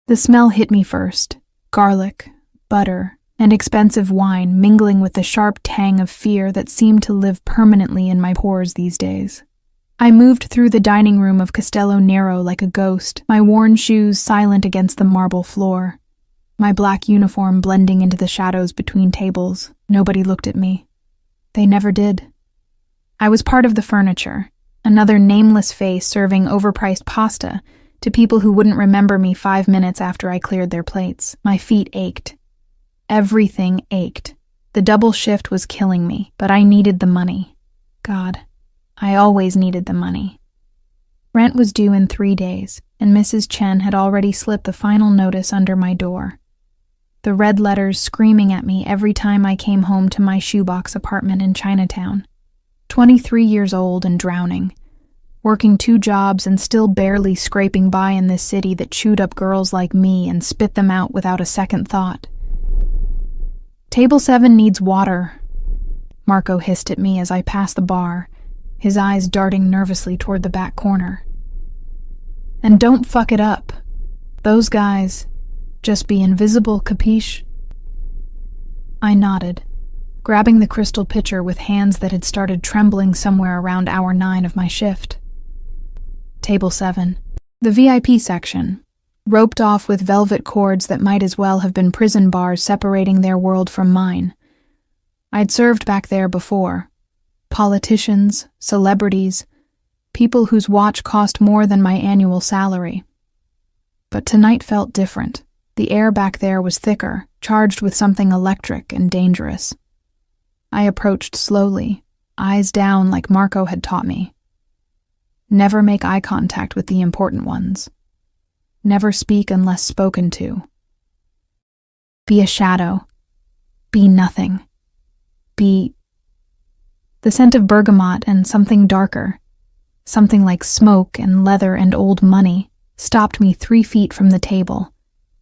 The smell hit me first: garlic, butter, and expensive wine mingling with the sharp tang of fear that seemed to live permanently in my pores these days. I moved through the dining room of Castello Nero like a ghost, my worn shoes silent against the marble floor, my black uniform blending into the shadows between tables. Nobody looked at me. They never did. I was part of the furniture, another nameless face serving overpriced pasta to people who wouldn't remember me 5 minutes after I cleared their plates. My feet ached. Everything ached. The double shift was killing me, but I needed the money. God, I always needed the money. Rent was due in 3 days, and Mrs. Chen had already slipped the final notice under my door. The red letters screaming at me every time I came home to my shoebox apartment in Chinatown. 23 years old and drowning, working 2 jobs and still barely scraping by in this city that chewed up girls like me and spit them out without a second thought. "Table 7 needs water," Marco hissed at me as I passed the bar, his eyes darting nervously toward the back corner. "And don't fuck it up. Those guys, just be invisible, capiche?" I nodded, grabbing the crystal pitcher with hands that had started trembling somewhere around hour 9 of my shift. Table 7. The VIP section, roped off with velvet cords that might as well have been prison bars separating their world from mine. I'd served back there before. Politicians, celebrities, people whose watch cost more than my annual salary. But tonight felt different. The air back there was thicker, charged with something electric and dangerous. I approached slowly, eyes down like Marco had taught me. Never make eye contact with the important ones. Never speak unless spoken to. Be a shadow. Be nothing. Be... The scent of bergamot and something darker, something like smoke and leather and old money, stopped me 3 feet from the table.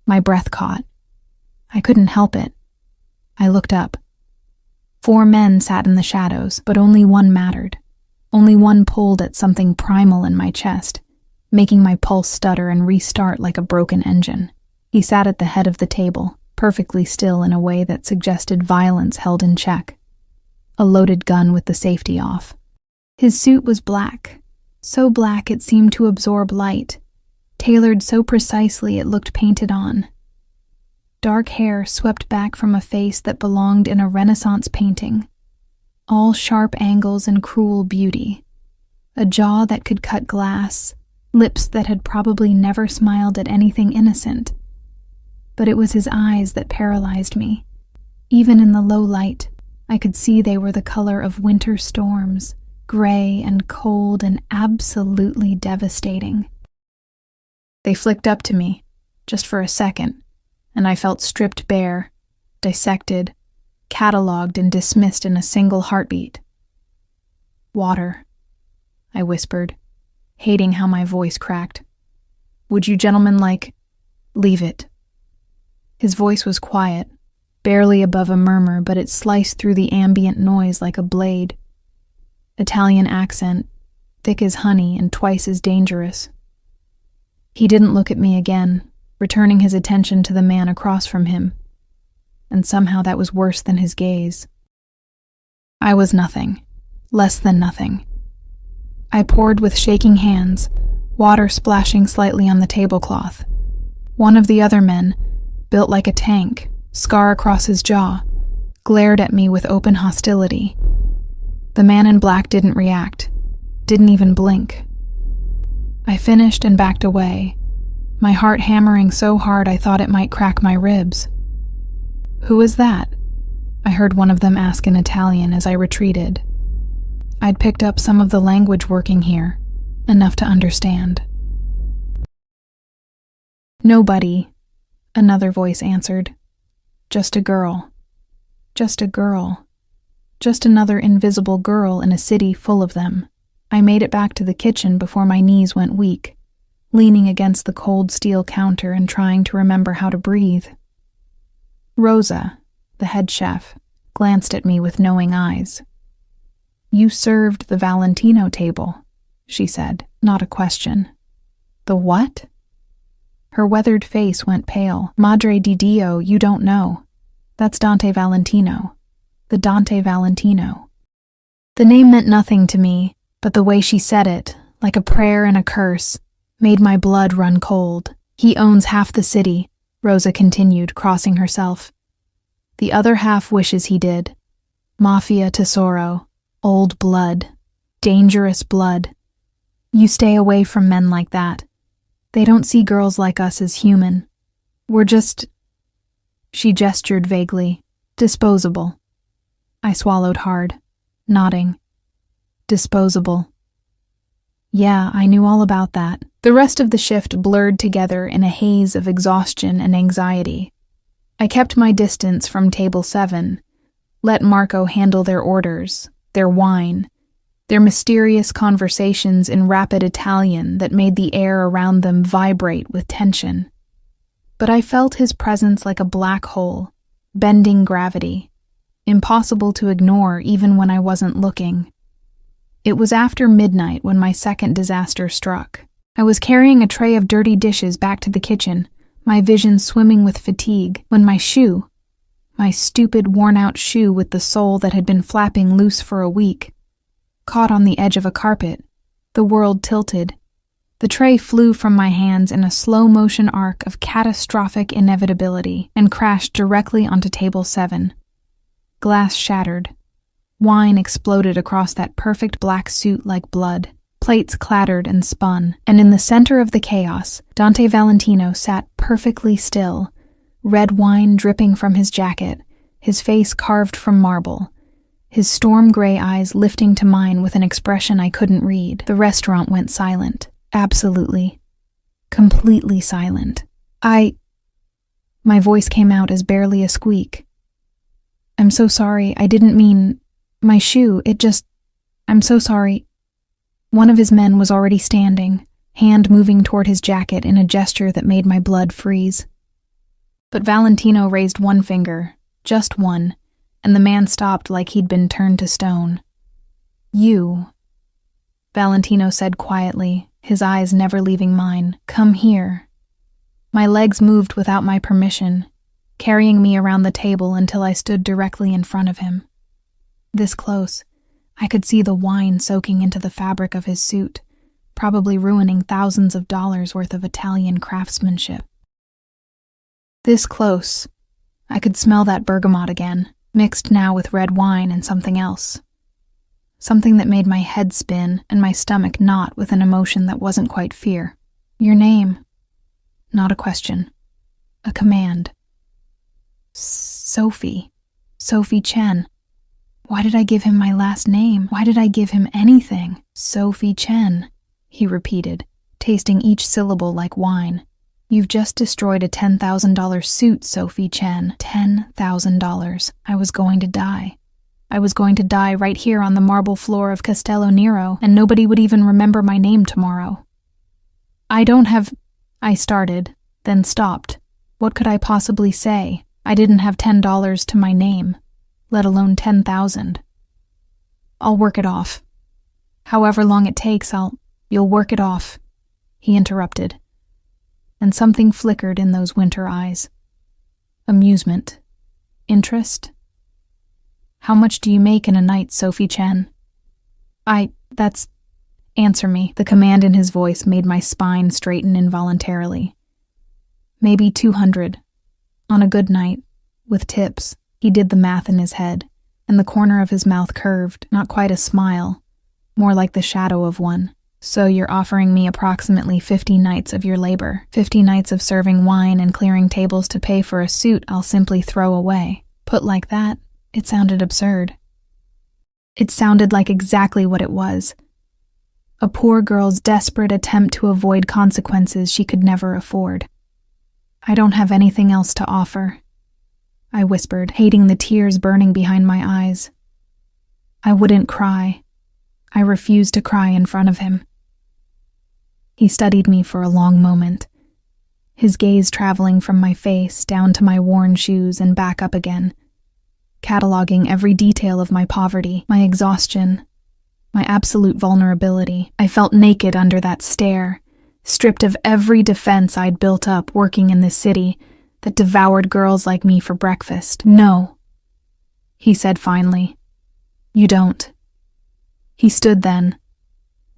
My breath caught. I couldn't help it. I looked up. 4 men sat in the shadows, but only one mattered. Only one pulled at something primal in my chest, making my pulse stutter and restart like a broken engine. He sat at the head of the table, perfectly still in a way that suggested violence held in check. A loaded gun with the safety off. His suit was black, so black it seemed to absorb light, tailored so precisely it looked painted on. Dark hair swept back from a face that belonged in a Renaissance painting. All sharp angles and cruel beauty. A jaw that could cut glass, lips that had probably never smiled at anything innocent. But it was his eyes that paralyzed me. Even in the low light, I could see they were the color of winter storms, gray and cold and absolutely devastating. They flicked up to me, just for a second, and I felt stripped bare, dissected, catalogued and dismissed in a single heartbeat. "Water," I whispered, hating how my voice cracked. "Would you gentlemen leave it?" His voice was quiet, barely above a murmur, but it sliced through the ambient noise like a blade. Italian accent, thick as honey and twice as dangerous. He didn't look at me again, returning his attention to the man across from him. And somehow that was worse than his gaze. I was nothing, less than nothing. I poured with shaking hands, water splashing slightly on the tablecloth. One of the other men, built like a tank, scar across his jaw, glared at me with open hostility. The man in black didn't react, didn't even blink. I finished and backed away, my heart hammering so hard I thought it might crack my ribs. "Who is that?" I heard one of them ask in Italian as I retreated. I'd picked up some of the language working here, enough to understand. "Nobody," another voice answered. "Just a girl. Just a girl. Just another invisible girl in a city full of them." I made it back to the kitchen before my knees went weak, leaning against the cold steel counter and trying to remember how to breathe. Rosa, the head chef, glanced at me with knowing eyes. "You served the Valentino table," she said, not a question. "The what?" Her weathered face went pale. Madre di Dio, you don't know. That's Dante Valentino. The Dante Valentino. The name meant nothing to me, but the way she said it, like a prayer and a curse, made my blood run cold. He owns half the city, Rosa continued, crossing herself. The other half wishes he did. Mafia tesoro, old blood, dangerous blood. You stay away from men like that. They don't see girls like us as human. We're just... She gestured vaguely. Disposable. I swallowed hard, nodding. Disposable. Yeah, I knew all about that. The rest of the shift blurred together in a haze of exhaustion and anxiety. I kept my distance from table 7, let Marco handle their orders, their wine, their mysterious conversations in rapid Italian that made the air around them vibrate with tension. But I felt his presence like a black hole, bending gravity, impossible to ignore even when I wasn't looking. It was after midnight when my second disaster struck. I was carrying a tray of dirty dishes back to the kitchen, my vision swimming with fatigue, when my shoe, my stupid worn-out shoe with the sole that had been flapping loose for a week, caught on the edge of a carpet. The world tilted. The tray flew from my hands in a slow-motion arc of catastrophic inevitability and crashed directly onto table 7. Glass shattered. Wine exploded across that perfect black suit like blood. Plates clattered and spun, and in the center of the chaos, Dante Valentino sat perfectly still, red wine dripping from his jacket, his face carved from marble, his storm-gray eyes lifting to mine with an expression I couldn't read. The restaurant went silent. Absolutely. Completely silent. My voice came out as barely a squeak. I'm so sorry, I didn't mean... My shoe, I'm so sorry. One of his men was already standing, hand moving toward his jacket in a gesture that made my blood freeze. But Valentino raised one finger, just one, and the man stopped like he'd been turned to stone. You, Valentino said quietly, his eyes never leaving mine. Come here. My legs moved without my permission, carrying me around the table until I stood directly in front of him. This close, I could see the wine soaking into the fabric of his suit, probably ruining thousands of dollars worth of Italian craftsmanship. This close, I could smell that bergamot again, mixed now with red wine and something else. Something that made my head spin and my stomach knot with an emotion that wasn't quite fear. Your name. Not a question. A command. Sophie. Sophie Chen. Why did I give him my last name? Why did I give him anything? Sophie Chen, he repeated, tasting each syllable like wine. You've just destroyed a $10,000 suit, Sophie Chen. $10,000. I was going to die. I was going to die right here on the marble floor of Castello Nero, and nobody would even remember my name tomorrow. I started, then stopped. What could I possibly say? I didn't have $10 to my name, let alone 10,000. I'll work it off. However long it takes, you'll work it off, he interrupted. And something flickered in those winter eyes. Amusement. Interest. How much do you make in a night, Sophie Chen? Answer me. The command in his voice made my spine straighten involuntarily. Maybe 200. On a good night, with tips. He did the math in his head, and the corner of his mouth curved, not quite a smile, more like the shadow of one. So you're offering me approximately 50 nights of your labor, 50 nights of serving wine and clearing tables to pay for a suit I'll simply throw away. Put like that, it sounded absurd. It sounded like exactly what it was. A poor girl's desperate attempt to avoid consequences she could never afford. I don't have anything else to offer, I whispered, hating the tears burning behind my eyes. I wouldn't cry. I refused to cry in front of him. He studied me for a long moment, his gaze traveling from my face down to my worn shoes and back up again, cataloging every detail of my poverty, my exhaustion, my absolute vulnerability. I felt naked under that stare, stripped of every defense I'd built up working in this city that devoured girls like me for breakfast. "No," he said finally. "You don't." He stood then,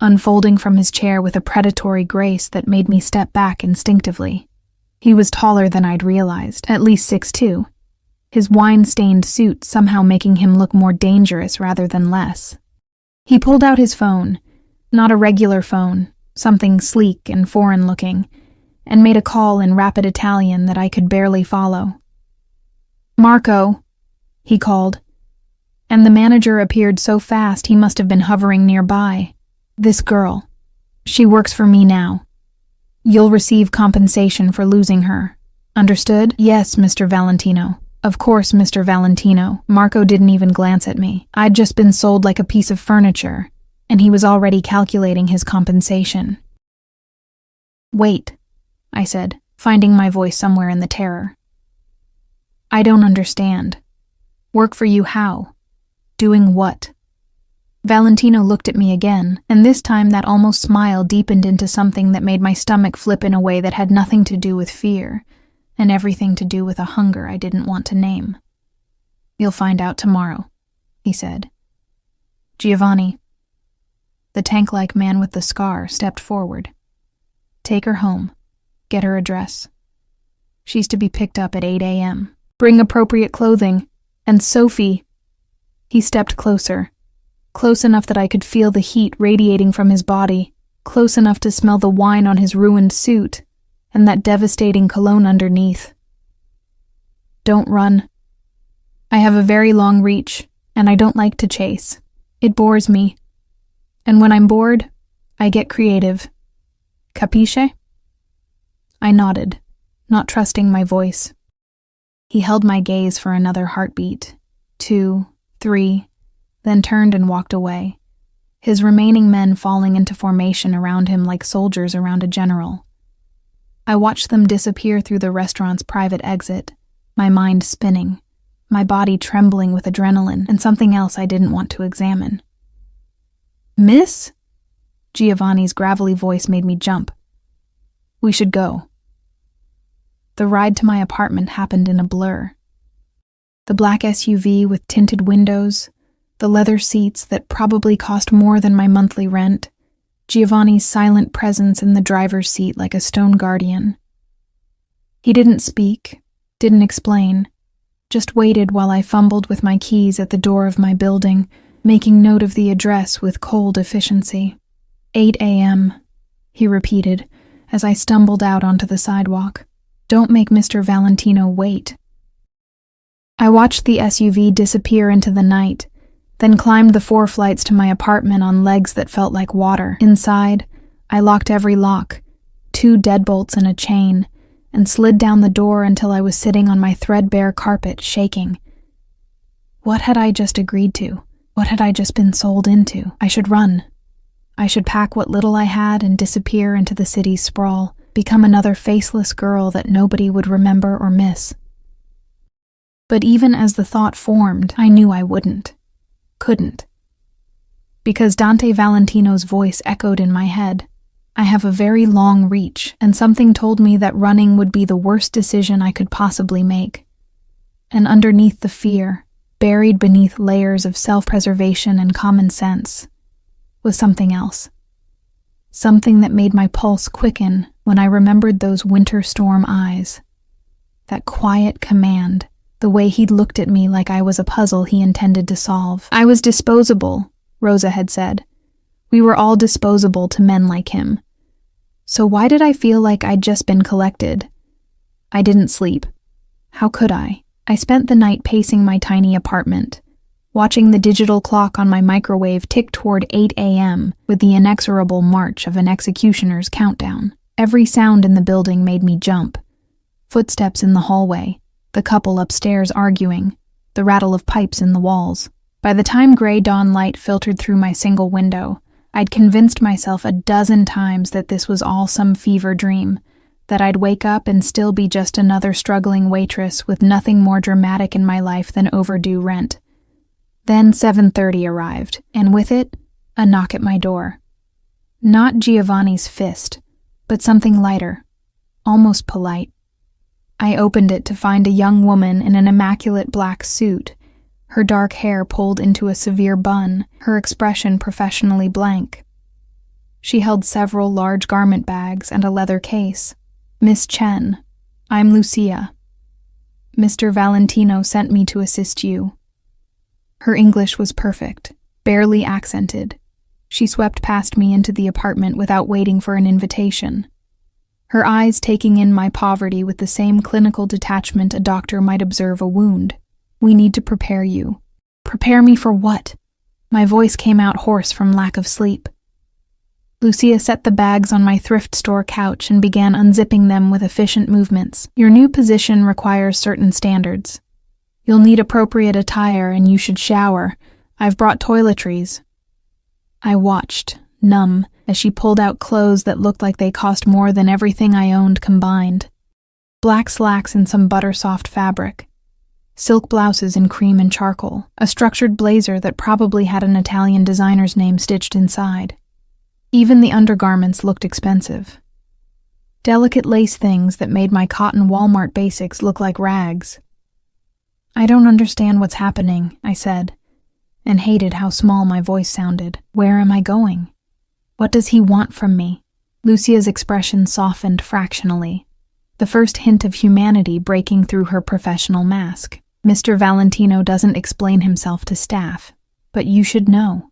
unfolding from his chair with a predatory grace that made me step back instinctively. He was taller than I'd realized, at least 6'2", his wine-stained suit somehow making him look more dangerous rather than less. He pulled out his phone, not a regular phone, something sleek and foreign-looking, and made a call in rapid Italian that I could barely follow. "Marco," he called, and the manager appeared so fast he must have been hovering nearby. "This girl. She works for me now. You'll receive compensation for losing her. Understood?" "Yes, Mr. Valentino. Of course, Mr. Valentino." Marco didn't even glance at me. I'd just been sold like a piece of furniture, and he was already calculating his compensation. "Wait," I said, finding my voice somewhere in the terror. "I don't understand. Work for you how? Doing what?" Valentino looked at me again, and this time that almost smile deepened into something that made my stomach flip in a way that had nothing to do with fear, and everything to do with a hunger I didn't want to name. "You'll find out tomorrow," he said. "Giovanni." The tank-like man with the scar stepped forward. "Take her home. Get her address. She's to be picked up at 8 a.m. Bring appropriate clothing. And Sophie." He stepped closer, close enough that I could feel the heat radiating from his body, close enough to smell the wine on his ruined suit, and that devastating cologne underneath. "Don't run. I have a very long reach, and I don't like to chase. It bores me. And when I'm bored, I get creative. Capisce?" I nodded, not trusting my voice. He held my gaze for another heartbeat, 2, 3, then turned and walked away, his remaining men falling into formation around him like soldiers around a general. I watched them disappear through the restaurant's private exit, my mind spinning, my body trembling with adrenaline and something else I didn't want to examine. "Miss?" Giovanni's gravelly voice made me jump. "We should go." The ride to my apartment happened in a blur. The black SUV with tinted windows, the leather seats that probably cost more than my monthly rent, Giovanni's silent presence in the driver's seat like a stone guardian. He didn't speak, didn't explain, just waited while I fumbled with my keys at the door of my building, making note of the address with cold efficiency. 8 a.m., he repeated as I stumbled out onto the sidewalk. "Don't make Mr. Valentino wait." I watched the SUV disappear into the night, then climbed the 4 flights to my apartment on legs that felt like water. Inside, I locked every lock, 2 deadbolts and a chain, and slid down the door until I was sitting on my threadbare carpet, shaking. What had I just agreed to? What had I just been sold into? I should run. I should pack what little I had and disappear into the city's sprawl, become another faceless girl that nobody would remember or miss. But even as the thought formed, I knew I wouldn't. Couldn't. Because Dante Valentino's voice echoed in my head. I have a very long reach, and something told me that running would be the worst decision I could possibly make. And underneath the fear, buried beneath layers of self-preservation and common sense, was something else. Something that made my pulse quicken when I remembered those winter storm eyes. That quiet command, the way he'd looked at me like I was a puzzle he intended to solve. I was disposable, Rosa had said. We were all disposable to men like him. So why did I feel like I'd just been collected? I didn't sleep. How could I? I spent the night pacing my tiny apartment, watching the digital clock on my microwave tick toward 8 a.m. with the inexorable march of an executioner's countdown. Every sound in the building made me jump. Footsteps in the hallway, the couple upstairs arguing, the rattle of pipes in the walls. By the time gray dawn light filtered through my single window, I'd convinced myself a dozen times that this was all some fever dream, that I'd wake up and still be just another struggling waitress with nothing more dramatic in my life than overdue rent. Then 7:30 arrived, and with it, a knock at my door. Not Giovanni's fist, but something lighter, almost polite. I opened it to find a young woman in an immaculate black suit, her dark hair pulled into a severe bun, her expression professionally blank. She held several large garment bags and a leather case. "Miss Chen, I'm Lucia. Mr. Valentino sent me to assist you." Her English was perfect, barely accented. She swept past me into the apartment without waiting for an invitation. Her eyes taking in my poverty with the same clinical detachment a doctor might observe a wound. "We need to prepare you." "Prepare me for what?" My voice came out hoarse from lack of sleep. Lucia set the bags on my thrift store couch and began unzipping them with efficient movements. "Your new position requires certain standards. You'll need appropriate attire and you should shower. I've brought toiletries." I watched, numb, as she pulled out clothes that looked like they cost more than everything I owned combined. Black slacks in some butter-soft fabric, silk blouses in cream and charcoal, a structured blazer that probably had an Italian designer's name stitched inside. Even the undergarments looked expensive. Delicate lace things that made my cotton Walmart basics look like rags. "I don't understand what's happening," I said, and hated how small my voice sounded. "Where am I going? What does he want from me?" Lucia's expression softened fractionally, the first hint of humanity breaking through her professional mask. "Mr. Valentino doesn't explain himself to staff, but you should know.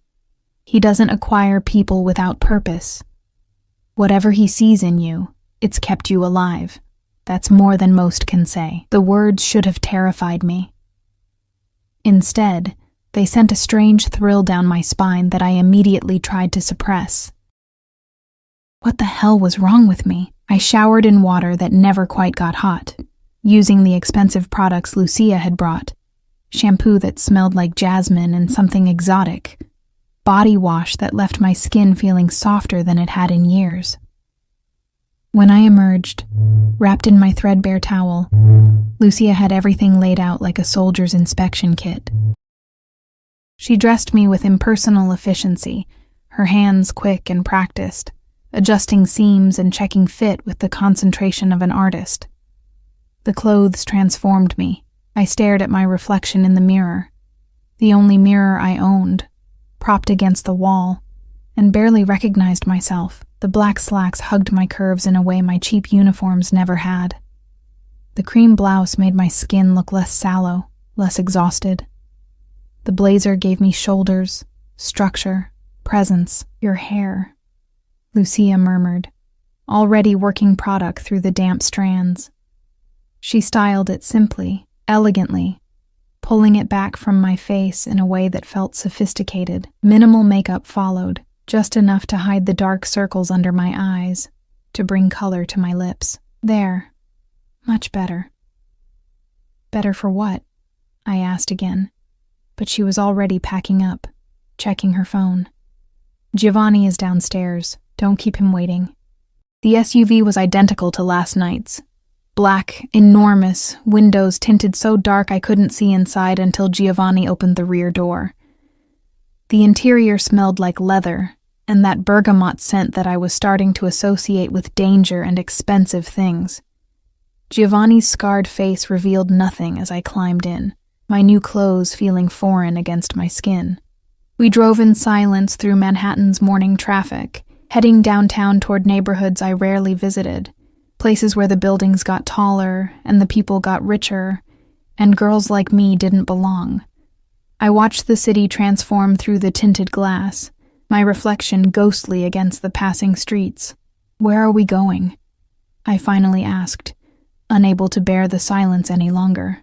He doesn't acquire people without purpose. Whatever he sees in you, it's kept you alive. That's more than most can say." The words should have terrified me. Instead, they sent a strange thrill down my spine that I immediately tried to suppress. What the hell was wrong with me? I showered in water that never quite got hot, using the expensive products Lucia had brought. Shampoo that smelled like jasmine and something exotic. Body wash that left my skin feeling softer than it had in years. When I emerged, wrapped in my threadbare towel, Lucia had everything laid out like a soldier's inspection kit. She dressed me with impersonal efficiency, her hands quick and practiced, adjusting seams and checking fit with the concentration of an artist. The clothes transformed me. I stared at my reflection in the mirror, the only mirror I owned, propped against the wall, and barely recognized myself. The black slacks hugged my curves in a way my cheap uniforms never had. The cream blouse made my skin look less sallow, less exhausted. The blazer gave me shoulders, structure, presence. "Your hair," Lucia murmured, already working product through the damp strands. She styled it simply, elegantly, pulling it back from my face in a way that felt sophisticated. Minimal makeup followed, just enough to hide the dark circles under my eyes, to bring color to my lips. "There. Much better." "Better for what?" I asked again, but she was already packing up, checking her phone. "Giovanni is downstairs. Don't keep him waiting." The SUV was identical to last night's. Black, enormous, windows tinted so dark I couldn't see inside until Giovanni opened the rear door. The interior smelled like leather, and that bergamot scent that I was starting to associate with danger and expensive things. Giovanni's scarred face revealed nothing as I climbed in, my new clothes feeling foreign against my skin. We drove in silence through Manhattan's morning traffic, heading downtown toward neighborhoods I rarely visited, places where the buildings got taller and the people got richer, and girls like me didn't belong. I watched the city transform through the tinted glass, my reflection ghostly against the passing streets. "Where are we going?" I finally asked, unable to bear the silence any longer.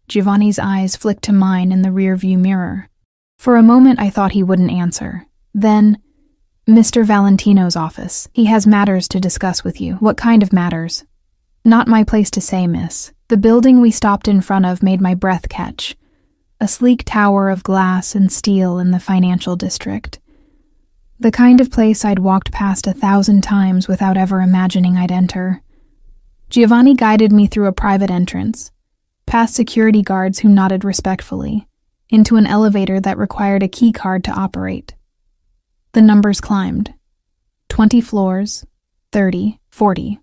Giovanni's eyes flicked to mine in the rearview mirror. For a moment I thought he wouldn't answer. Then, "Mr. Valentino's office. He has matters to discuss with you." "What kind of matters?" "Not my place to say, miss." The building we stopped in front of made my breath catch. A sleek tower of glass and steel in the financial district. The kind of place I'd walked past 1,000 times without ever imagining I'd enter. Giovanni guided me through a private entrance, past security guards who nodded respectfully, into an elevator that required a key card to operate. The numbers climbed. 20 floors, 30, 40.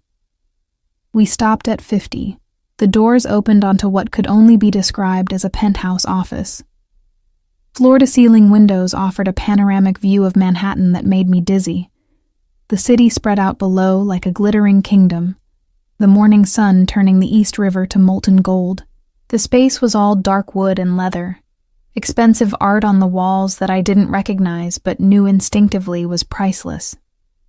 We stopped at 50. The doors opened onto what could only be described as a penthouse office. Floor-to-ceiling windows offered a panoramic view of Manhattan that made me dizzy. The city spread out below like a glittering kingdom, the morning sun turning the East River to molten gold. The space was all dark wood and leather, expensive art on the walls that I didn't recognize but knew instinctively was priceless.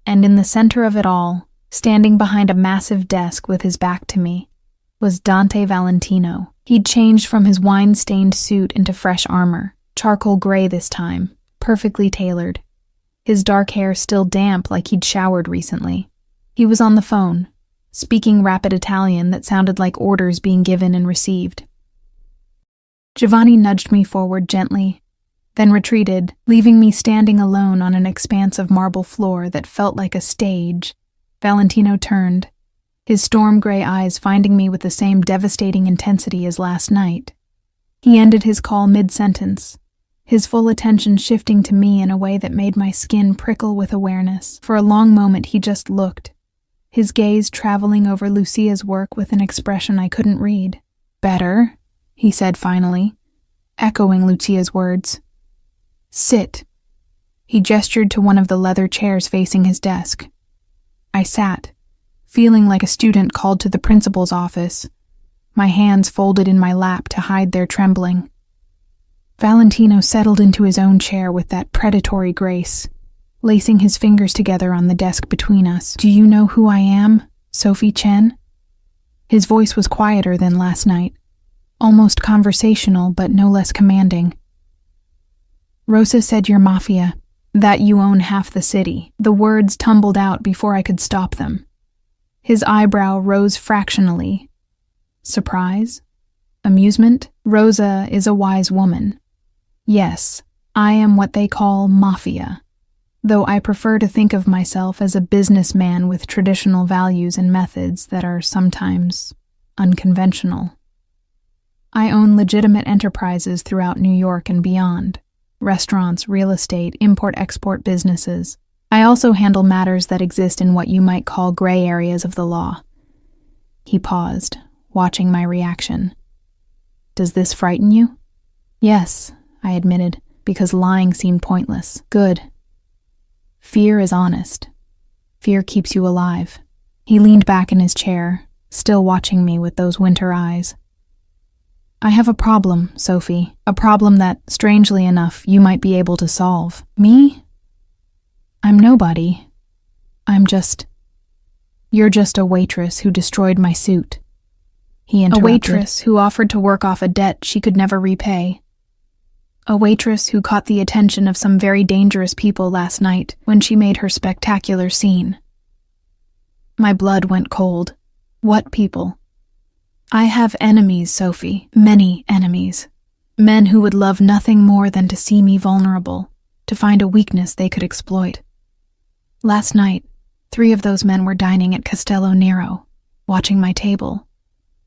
And in the center of it all, standing behind a massive desk with his back to me, was Dante Valentino. He'd changed from his wine-stained suit into fresh armor, charcoal gray this time, perfectly tailored. His dark hair still damp like he'd showered recently. He was on the phone, speaking rapid Italian that sounded like orders being given and received. Giovanni nudged me forward gently, then retreated, leaving me standing alone on an expanse of marble floor that felt like a stage. Valentino turned, his storm-gray eyes finding me with the same devastating intensity as last night. He ended his call mid-sentence, his full attention shifting to me in a way that made my skin prickle with awareness. For a long moment he just looked, his gaze traveling over Lucia's work with an expression I couldn't read. "Better," he said finally, echoing Lucia's words. "Sit." He gestured to one of the leather chairs facing his desk. I sat, feeling like a student called to the principal's office, my hands folded in my lap to hide their trembling. Valentino settled into his own chair with that predatory grace, lacing his fingers together on the desk between us. "Do you know who I am, Sophie Chen?" His voice was quieter than last night, almost conversational but no less commanding. "Rosa said you're Mafia, that you own half the city." The words tumbled out before I could stop them. His eyebrow rose fractionally. Surprise? Amusement? "Rosa is a wise woman. Yes, I am what they call Mafia, though I prefer to think of myself as a businessman with traditional values and methods that are sometimes unconventional. I own legitimate enterprises throughout New York and beyond. Restaurants, real estate, import-export businesses. I also handle matters that exist in what you might call gray areas of the law." He paused, watching my reaction. "Does this frighten you?" "Yes," I admitted, because lying seemed pointless. "Good. Fear is honest. Fear keeps you alive." He leaned back in his chair, still watching me with those winter eyes. "I have a problem, Sophie, a problem that, strangely enough, you might be able to solve." "Me? I'm nobody. You're just a waitress who destroyed my suit," he interrupted. "A waitress who offered to work off a debt she could never repay. A waitress who caught the attention of some very dangerous people last night when she made her spectacular scene." My blood went cold. "What people?" "I have enemies, Sophie, many enemies. Men who would love nothing more than to see me vulnerable, to find a weakness they could exploit. Last night, 3 of those men were dining at Castello Nero, watching my table,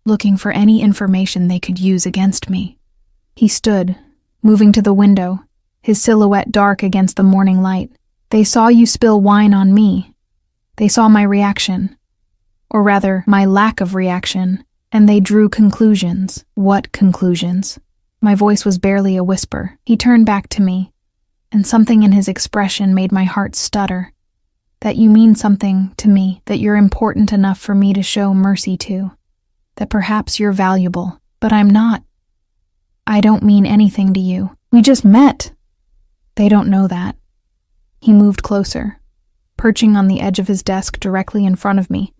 looking for any information they could use against me." He stood, moving to the window, his silhouette dark against the morning light. "They saw you spill wine on me. They saw my reaction, or rather, my lack of reaction, and they drew conclusions." "What conclusions?" My voice was barely a whisper. He turned back to me, and something in his expression made my heart stutter. "That you mean something to me, that you're important enough for me to show mercy to, that perhaps you're valuable, but I'm not. I don't mean anything to you. We just met." "They don't know that." He moved closer, perching on the edge of his desk directly in front of me,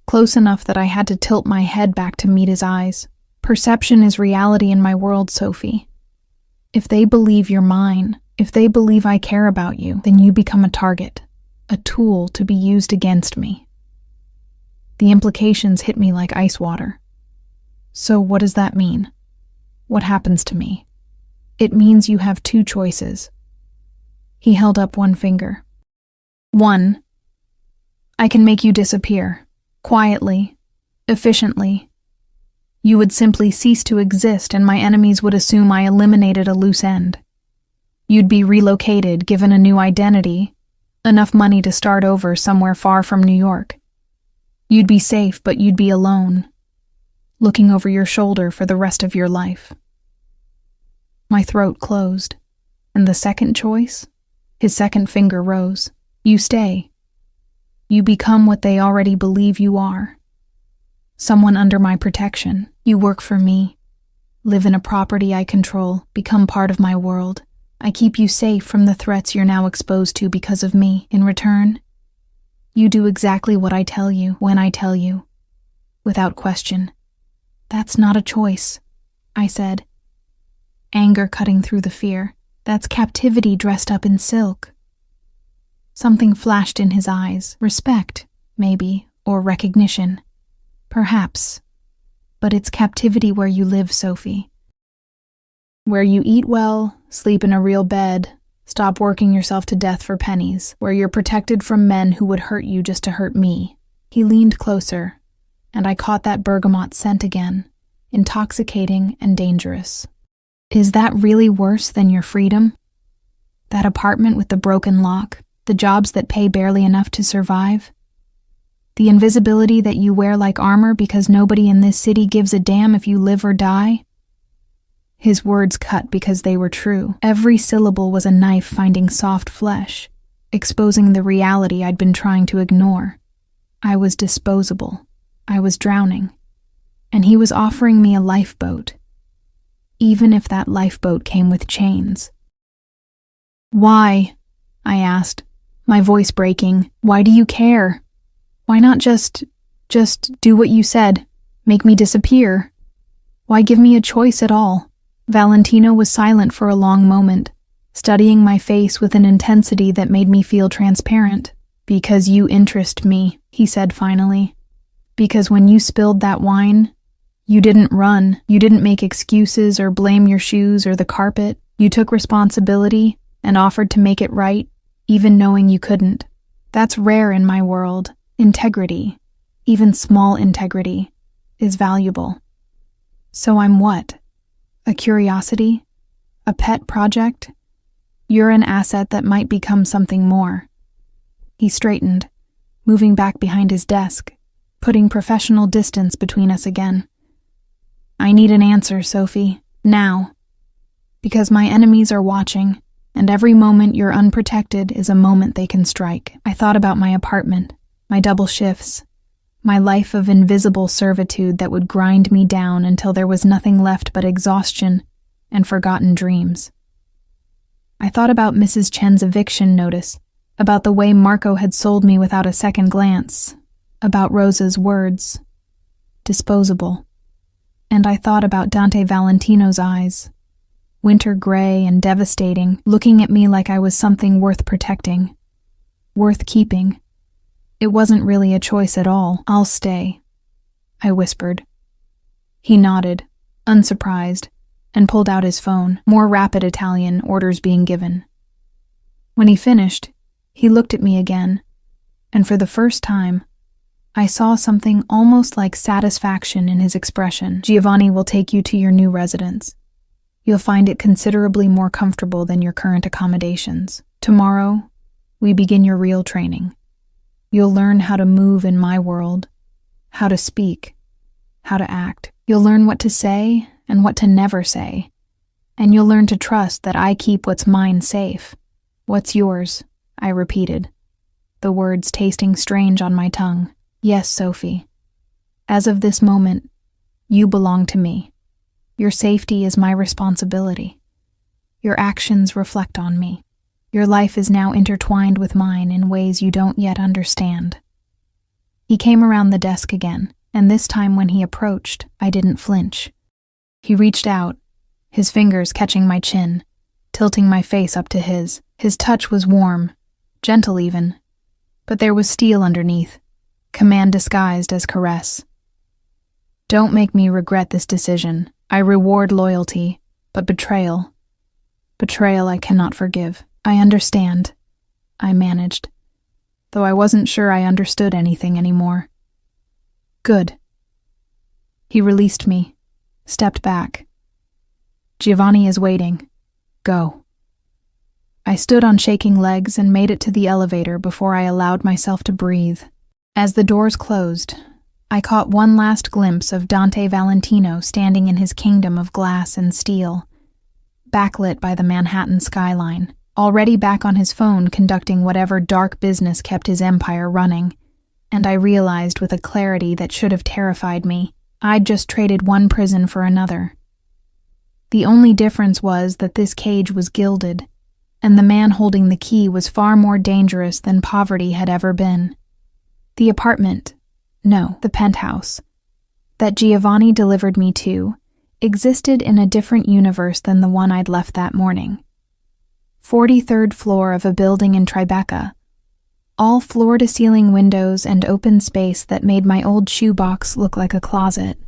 close enough that I had to tilt my head back to meet his eyes. "Perception is reality in my world, Sophie. If they believe you're mine, if they believe I care about you, then you become a target, a tool to be used against me." The implications hit me like ice water. "So what does that mean? What happens to me?" "It means you have 2 choices." He held up one finger. "1, I can make you disappear, quietly, efficiently. You would simply cease to exist and my enemies would assume I eliminated a loose end. You'd be relocated, given a new identity, Enough money to start over somewhere far from New York. You'd be safe, but you'd be alone, looking over your shoulder for the rest of your life. My throat closed, and the second choice? His second finger rose. You stay. You become what they already believe you are. Someone under my protection. You work for me. Live in a property I control. Become part of my world. I keep you safe from the threats you're now exposed to because of me. In return, you do exactly what I tell you, when I tell you, without question. That's not a choice, I said, anger cutting through the fear. That's captivity dressed up in silk. Something flashed in his eyes. Respect, maybe, or recognition. Perhaps. But it's captivity where you live, Sophie. Where you eat well, sleep in a real bed, stop working yourself to death for pennies, where you're protected from men who would hurt you just to hurt me. He leaned closer, and I caught that bergamot scent again, intoxicating and dangerous. Is that really worse than your freedom? That apartment with the broken lock, the jobs that pay barely enough to survive? The invisibility that you wear like armor because nobody in this city gives a damn if you live or die? His words cut because they were true. Every syllable was a knife finding soft flesh, exposing the reality I'd been trying to ignore. I was disposable. I was drowning. And he was offering me a lifeboat, even if that lifeboat came with chains. Why? I asked, my voice breaking. Why do you care? Why not just do what you said, make me disappear? Why give me a choice at all? Valentino was silent for a long moment, studying my face with an intensity that made me feel transparent. Because you interest me, he said finally. Because when you spilled that wine, you didn't run, you didn't make excuses or blame your shoes or the carpet. You took responsibility and offered to make it right, even knowing you couldn't. That's rare in my world. Integrity, even small integrity, is valuable. So I'm what? A curiosity? A pet project? You're an asset that might become something more. He straightened, moving back behind his desk, putting professional distance between us again. I need an answer, Sophie, now. Because my enemies are watching, and every moment you're unprotected is a moment they can strike. I thought about my apartment, my double shifts, my life of invisible servitude that would grind me down until there was nothing left but exhaustion and forgotten dreams. I thought about Mrs. Chen's eviction notice, about the way Marco had sold me without a second glance, about Rosa's words, disposable. And I thought about Dante Valentino's eyes, winter gray and devastating, looking at me like I was something worth protecting, worth keeping. It wasn't really a choice at all. I'll stay, I whispered. He nodded, unsurprised, and pulled out his phone, more rapid Italian orders being given. When he finished, he looked at me again, and for the first time, I saw something almost like satisfaction in his expression. Giovanni will take you to your new residence. You'll find it considerably more comfortable than your current accommodations. Tomorrow, we begin your real training. You'll learn how to move in my world, how to speak, how to act. You'll learn what to say and what to never say. And you'll learn to trust that I keep what's mine safe. What's yours? I repeated, the words tasting strange on my tongue. Yes, Sophie. As of this moment, you belong to me. Your safety is my responsibility. Your actions reflect on me. Your life is now intertwined with mine in ways you don't yet understand. He came around the desk again, and this time when he approached, I didn't flinch. He reached out, his fingers catching my chin, tilting my face up to his. His touch was warm, gentle even, but there was steel underneath, command disguised as caress. Don't make me regret this decision. I reward loyalty, but betrayal I cannot forgive. I understand, I managed, though I wasn't sure I understood anything anymore. Good. He released me, stepped back. Giovanni is waiting. Go. I stood on shaking legs and made it to the elevator before I allowed myself to breathe. As the doors closed, I caught one last glimpse of Dante Valentino standing in his kingdom of glass and steel, backlit by the Manhattan skyline, already back on his phone conducting whatever dark business kept his empire running. And I realized with a clarity that should have terrified me, I'd just traded one prison for another. The only difference was that this cage was gilded, and the man holding the key was far more dangerous than poverty had ever been. The apartment, no, the penthouse, that Giovanni delivered me to, existed in a different universe than the one I'd left that morning. 43rd floor of a building in Tribeca, all floor-to-ceiling windows and open space that made my old shoebox look like a closet.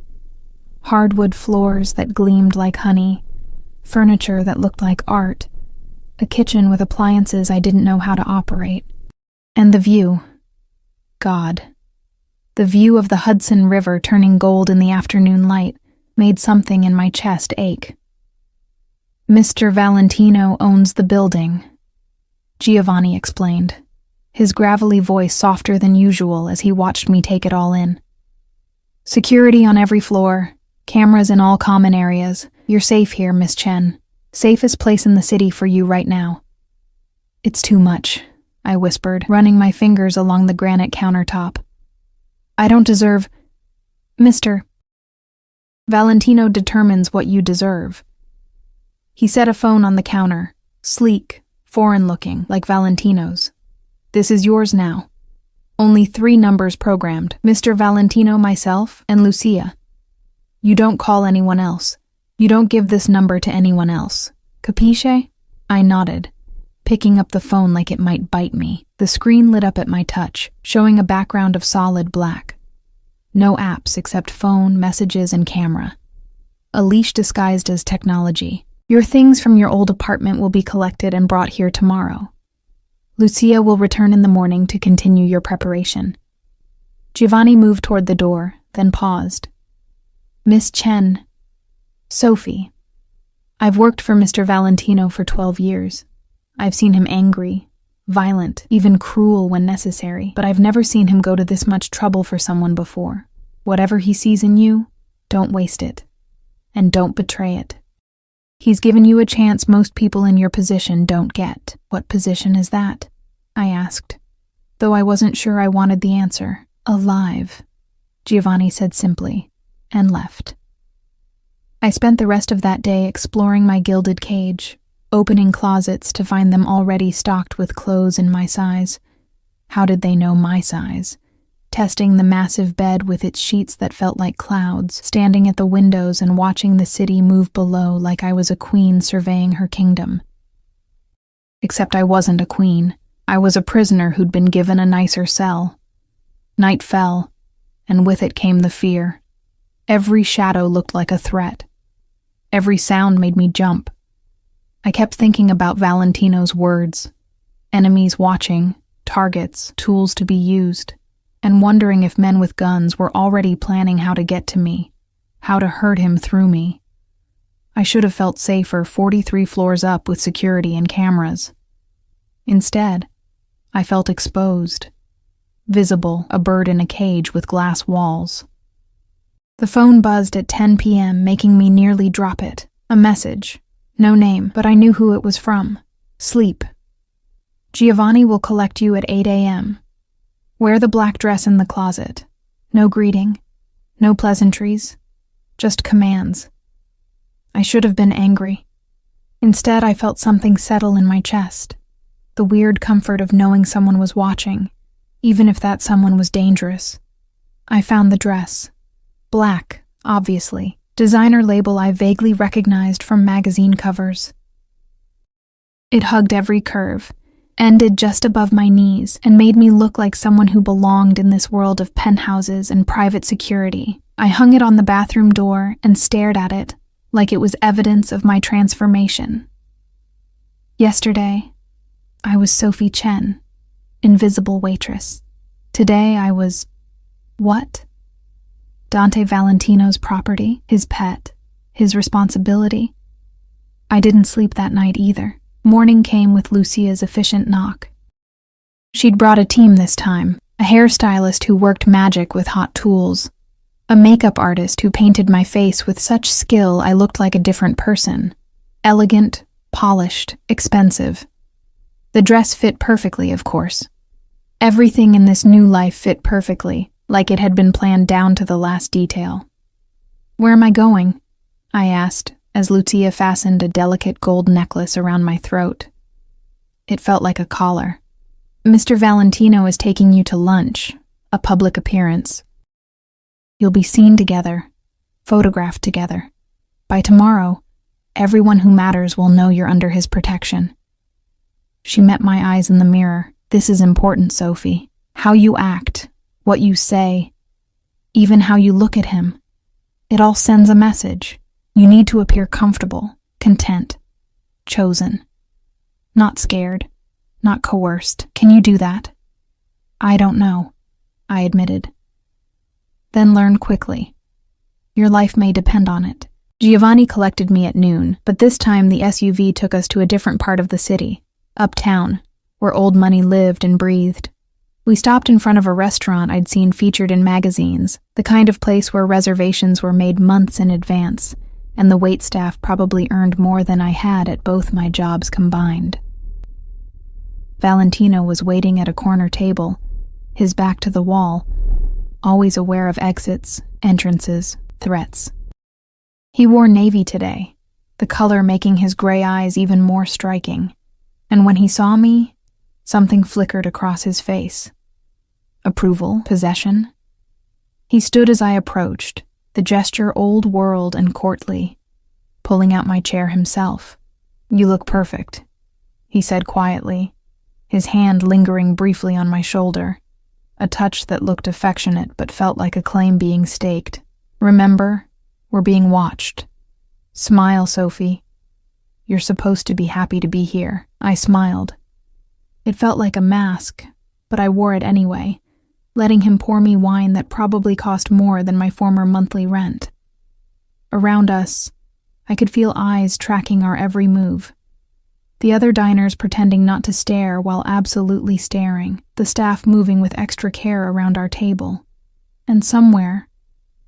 Hardwood floors that gleamed like honey, furniture that looked like art, a kitchen with appliances I didn't know how to operate. And the view. God. The view of the Hudson River turning gold in the afternoon light made something in my chest ache. Mr. Valentino owns the building, Giovanni explained, his gravelly voice softer than usual as he watched me take it all in. Security on every floor, cameras in all common areas. You're safe here, Miss Chen. Safest place in the city for you right now. It's too much, I whispered, running my fingers along the granite countertop. I don't deserve... Mr. Valentino determines what you deserve. He set a phone on the counter, sleek, foreign-looking, like Valentino's. This is yours now. Only 3 numbers programmed, Mr. Valentino, myself, and Lucia. You don't call anyone else. You don't give this number to anyone else. Capisce? I nodded, picking up the phone like it might bite me. The screen lit up at my touch, showing a background of solid black. No apps except phone, messages, and camera. A leash disguised as technology. Your things from your old apartment will be collected and brought here tomorrow. Lucia will return in the morning to continue your preparation. Giovanni moved toward the door, then paused. Miss Chen. Sophie. I've worked for Mr. Valentino for 12 years. I've seen him angry, violent, even cruel when necessary, but I've never seen him go to this much trouble for someone before. Whatever he sees in you, don't waste it. And don't betray it. He's given you a chance most people in your position don't get. What position is that? I asked, though I wasn't sure I wanted the answer. Alive, Giovanni said simply, and left. I spent the rest of that day exploring my gilded cage, opening closets to find them already stocked with clothes in my size. How did they know my size? Testing the massive bed with its sheets that felt like clouds, standing at the windows and watching the city move below like I was a queen surveying her kingdom. Except I wasn't a queen. I was a prisoner who'd been given a nicer cell. Night fell, and with it came the fear. Every shadow looked like a threat. Every sound made me jump. I kept thinking about Valentino's words. Enemies watching, targets, tools to be used, and wondering if men with guns were already planning how to get to me, how to hurt him through me. I should have felt safer 43 floors up with security and cameras. Instead, I felt exposed, visible, a bird in a cage with glass walls. The phone buzzed at 10 p.m., making me nearly drop it. A message. No name, but I knew who it was from. Sleep. Giovanni will collect you at 8 a.m. Wear the black dress in the closet. No greeting. No pleasantries. Just commands. I should have been angry. Instead, I felt something settle in my chest. The weird comfort of knowing someone was watching, even if that someone was dangerous. I found the dress. Black, obviously. Designer label I vaguely recognized from magazine covers. It hugged every curve, ended just above my knees, and made me look like someone who belonged in this world of penthouses and private security. I hung it on the bathroom door and stared at it like it was evidence of my transformation. Yesterday, I was Sophie Chen, invisible waitress. Today I was... what? Dante Valentino's property, his pet, his responsibility. I didn't sleep that night either. Morning came with Lucia's efficient knock. She'd brought a team this time, a hairstylist who worked magic with hot tools, a makeup artist who painted my face with such skill I looked like a different person. Elegant, polished, expensive. The dress fit perfectly, of course. Everything in this new life fit perfectly, like it had been planned down to the last detail. "Where am I going?" I asked, as Lucia fastened a delicate gold necklace around my throat. It felt like a collar. "Mr. Valentino is taking you to lunch, a public appearance. You'll be seen together, photographed together. By tomorrow, everyone who matters will know you're under his protection." She met my eyes in the mirror. "This is important, Sophie. How you act, what you say, even how you look at him. It all sends a message. You need to appear comfortable, content, chosen. Not scared, not coerced. Can you do that?" "I don't know," I admitted. "Then learn quickly. Your life may depend on it." Giovanni collected me at noon, but this time the SUV took us to a different part of the city, uptown, where old money lived and breathed. We stopped in front of a restaurant I'd seen featured in magazines, the kind of place where reservations were made months in advance, and the waitstaff probably earned more than I had at both my jobs combined. Valentino was waiting at a corner table, his back to the wall, always aware of exits, entrances, threats. He wore navy today, the color making his gray eyes even more striking, and when he saw me, something flickered across his face. Approval, possession. He stood as I approached, the gesture old world and courtly, pulling out my chair himself. "You look perfect," he said quietly, his hand lingering briefly on my shoulder, a touch that looked affectionate but felt like a claim being staked. "Remember, we're being watched. Smile, Sophie. You're supposed to be happy to be here." I smiled. It felt like a mask, but I wore it anyway, letting him pour me wine that probably cost more than my former monthly rent. Around us, I could feel eyes tracking our every move. The other diners pretending not to stare while absolutely staring, the staff moving with extra care around our table. And somewhere,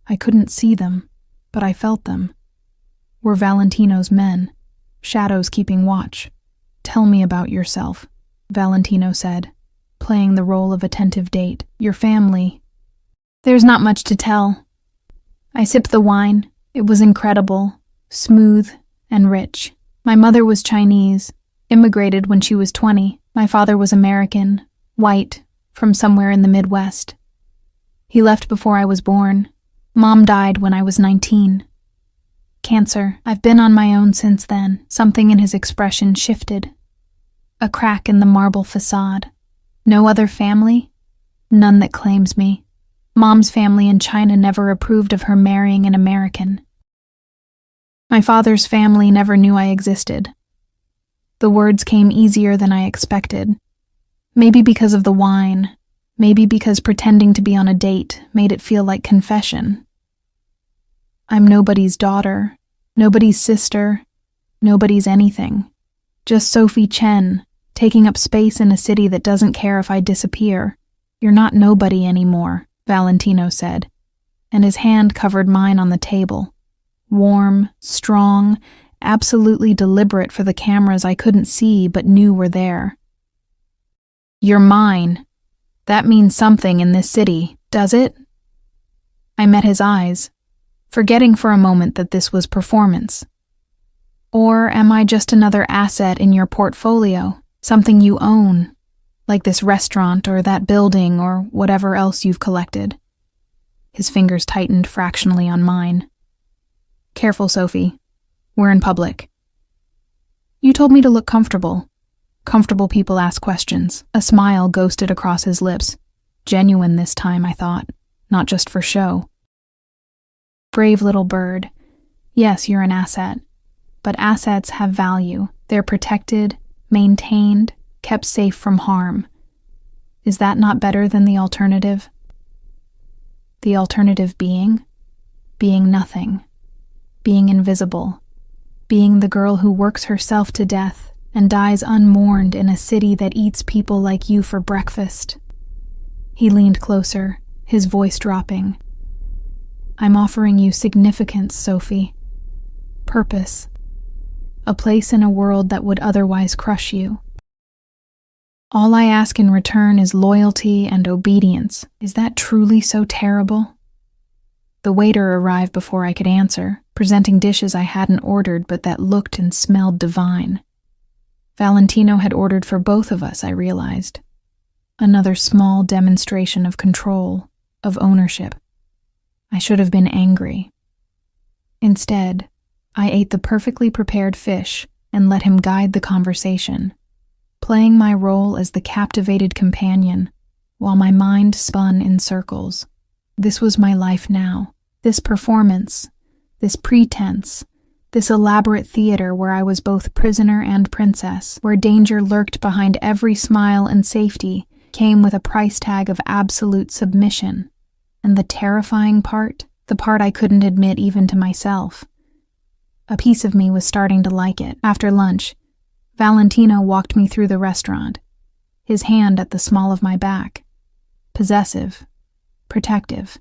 I couldn't see them, but I felt them, were Valentino's men, shadows keeping watch. "Tell me about yourself," Valentino said, playing the role of attentive date. "Your family." "There's not much to tell." I sipped the wine. It was incredible, smooth, and rich. My mother was Chinese, immigrated when she was 20. My father was American, white, from somewhere in the Midwest. He left before I was born. Mom died when I was 19. Cancer. I've been on my own since then. Something in his expression shifted. A crack in the marble facade. No other family? None that claims me. Mom's family in China never approved of her marrying an American. My father's family never knew I existed. The words came easier than I expected. Maybe because of the wine, maybe because pretending to be on a date made it feel like confession. I'm nobody's daughter, nobody's sister, nobody's anything. Just Sophie Chen, taking up space in a city that doesn't care if I disappear. "You're not nobody anymore," Valentino said, and his hand covered mine on the table. Warm, strong, absolutely deliberate for the cameras I couldn't see but knew were there. "You're mine. That means something in this city, does it?" I met his eyes, forgetting for a moment that this was performance. "Or am I just another asset in your portfolio, something you own, like this restaurant or that building or whatever else you've collected?" His fingers tightened fractionally on mine. "Careful, Sophie. We're in public." "You told me to look comfortable." Comfortable people ask questions. A smile ghosted across his lips. Genuine this time, I thought, not just for show. "Brave little bird. Yes, you're an asset. But assets have value. They're protected, maintained, kept safe from harm. Is that not better than the alternative?" The alternative being? Being nothing. Being invisible. Being the girl who works herself to death and dies unmourned in a city that eats people like you for breakfast." He leaned closer, his voice dropping. "I'm offering you significance, Sophie. Purpose. A place in a world that would otherwise crush you. All I ask in return is loyalty and obedience. Is that truly so terrible?" The waiter arrived before I could answer, presenting dishes I hadn't ordered but that looked and smelled divine. Valentino had ordered for both of us, I realized. Another small demonstration of control, of ownership. I should have been angry. Instead, I ate the perfectly prepared fish and let him guide the conversation, playing my role as the captivated companion while my mind spun in circles. This was my life now, this performance, this pretense, this elaborate theater where I was both prisoner and princess, where danger lurked behind every smile and safety came with a price tag of absolute submission. And the terrifying part, the part I couldn't admit even to myself. A piece of me was starting to like it. After lunch, Valentino walked me through the restaurant, his hand at the small of my back. Possessive, protective.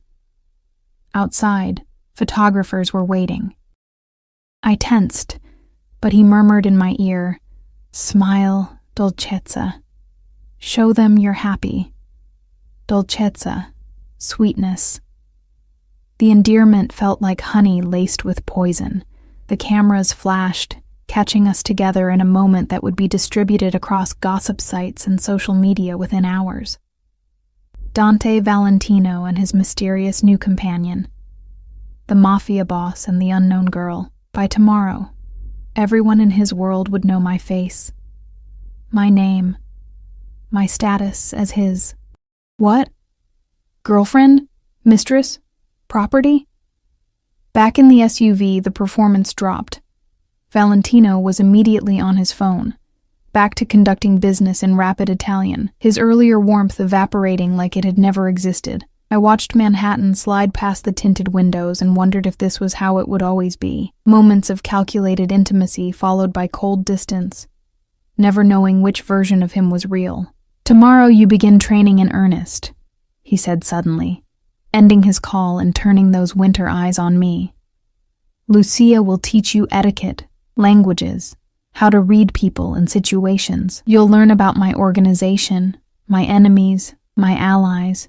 Outside, photographers were waiting. I tensed, but he murmured in my ear, "Smile, dolcezza. Show them you're happy. Dolcezza, sweetness." The endearment felt like honey laced with poison. The cameras flashed, catching us together in a moment that would be distributed across gossip sites and social media within hours. Dante Valentino and his mysterious new companion. The mafia boss and the unknown girl. By tomorrow, everyone in his world would know my face, my name, my status as his. What? Girlfriend? Mistress? Property? Back in the SUV, the performance dropped. Valentino was immediately on his phone, back to conducting business in rapid Italian, his earlier warmth evaporating like it had never existed. I watched Manhattan slide past the tinted windows and wondered if this was how it would always be. Moments of calculated intimacy followed by cold distance, never knowing which version of him was real. "Tomorrow you begin training in earnest," he said suddenly, ending his call and turning those winter eyes on me. "Lucia will teach you etiquette, languages, how to read people and situations. You'll learn about my organization, my enemies, my allies.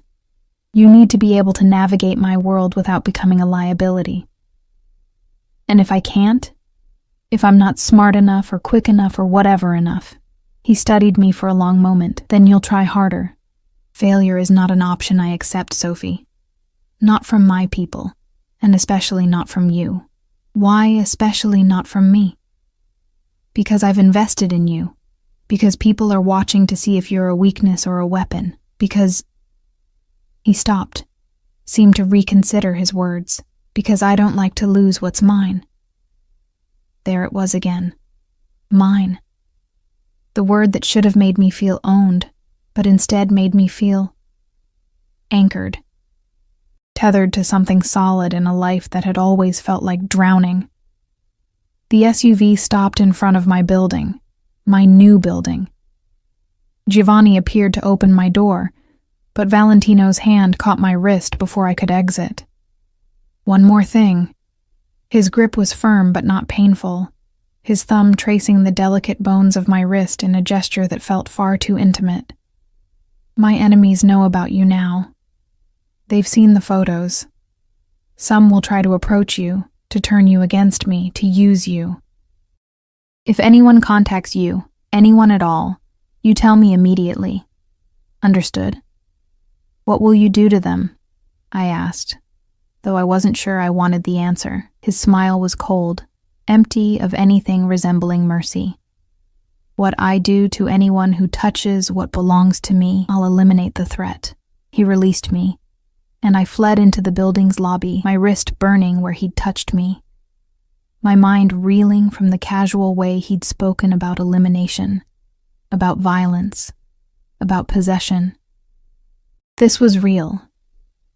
You need to be able to navigate my world without becoming a liability. And if I can't, if I'm not smart enough or quick enough or whatever enough," he studied me for a long moment, "then you'll try harder. Failure is not an option I accept, Sophie. Not from my people, and especially not from you." "Why especially not from me?" "Because I've invested in you. Because people are watching to see if you're a weakness or a weapon. Because..." He stopped, seemed to reconsider his words. "Because I don't like to lose what's mine." There it was again. Mine. The word that should have made me feel owned, but instead made me feel anchored. Tethered to something solid in a life that had always felt like drowning. The SUV stopped in front of my building, my new building. Giovanni appeared to open my door, but Valentino's hand caught my wrist before I could exit. One more thing. His grip was firm but not painful, his thumb tracing the delicate bones of my wrist in a gesture that felt far too intimate. "My enemies know about you now. They've seen the photos. Some will try to approach you, to turn you against me, to use you. If anyone contacts you, anyone at all, you tell me immediately. Understood?" "What will you do to them?" I asked, though I wasn't sure I wanted the answer. His smile was cold, empty of anything resembling mercy. "What I do to anyone who touches what belongs to me, I'll eliminate the threat." He released me, and I fled into the building's lobby, my wrist burning where he'd touched me, my mind reeling from the casual way he'd spoken about elimination, about violence, about possession. This was real.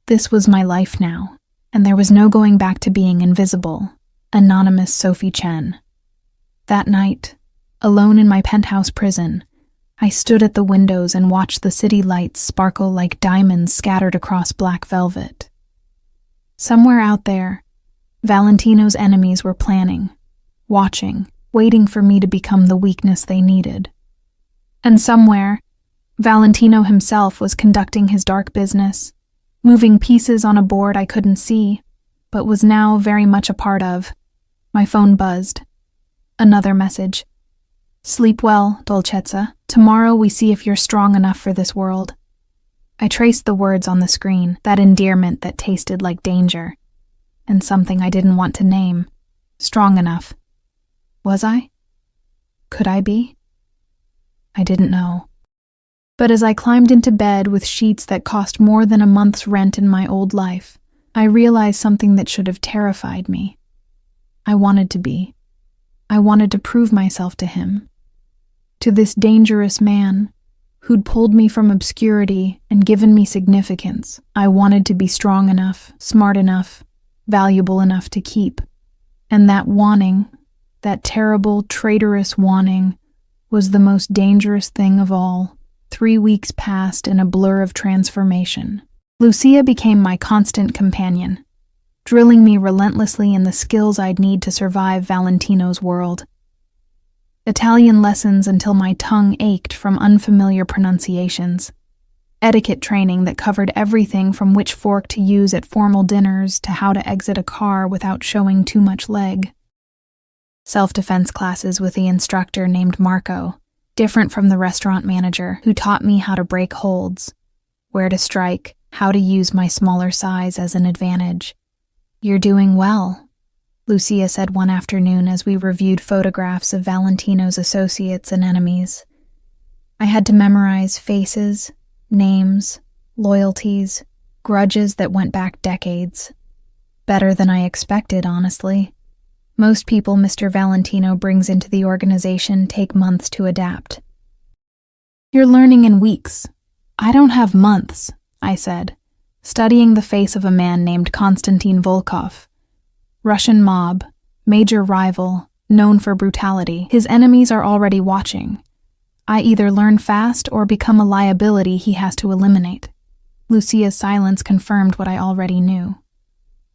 This was my life now, and there was no going back to being invisible, anonymous Sophie Chen. That night, Alone in my penthouse prison, I stood at the windows and watched the city lights sparkle like diamonds scattered across black velvet. Somewhere out there, Valentino's enemies were planning, watching, waiting for me to become the weakness they needed. And somewhere, Valentino himself was conducting his dark business, moving pieces on a board I couldn't see, but was now very much a part of. My phone buzzed. Another message. "Sleep well, Dolcezza. Tomorrow we see if you're strong enough for this world." I traced the words on the screen, that endearment that tasted like danger, and something I didn't want to name. Strong enough. Was I? Could I be? I didn't know. But as I climbed into bed with sheets that cost more than a month's rent in my old life, I realized something that should have terrified me. I wanted to be. I wanted to prove myself to him. To this dangerous man, who'd pulled me from obscurity and given me significance. I wanted to be strong enough, smart enough, valuable enough to keep. And that wanting, that terrible, traitorous wanting, was the most dangerous thing of all. 3 weeks passed in a blur of transformation. Lucia became my constant companion, drilling me relentlessly in the skills I'd need to survive Valentino's world. Italian lessons until my tongue ached from unfamiliar pronunciations. Etiquette training that covered everything from which fork to use at formal dinners to how to exit a car without showing too much leg. Self-defense classes with the instructor named Marco, different from the restaurant manager who taught me how to break holds, where to strike, how to use my smaller size as an advantage. "You're doing well," Lucia said one afternoon as we reviewed photographs of Valentino's associates and enemies. I had to memorize faces, names, loyalties, grudges that went back decades. Better than I expected, honestly. Most people Mr. Valentino brings into the organization take months to adapt. "You're learning in weeks." "I don't have months," I said, studying the face of a man named Konstantin Volkov. Russian mob, major rival, known for brutality. His enemies are already watching. I either learn fast or become a liability he has to eliminate. Lucia's silence confirmed what I already knew.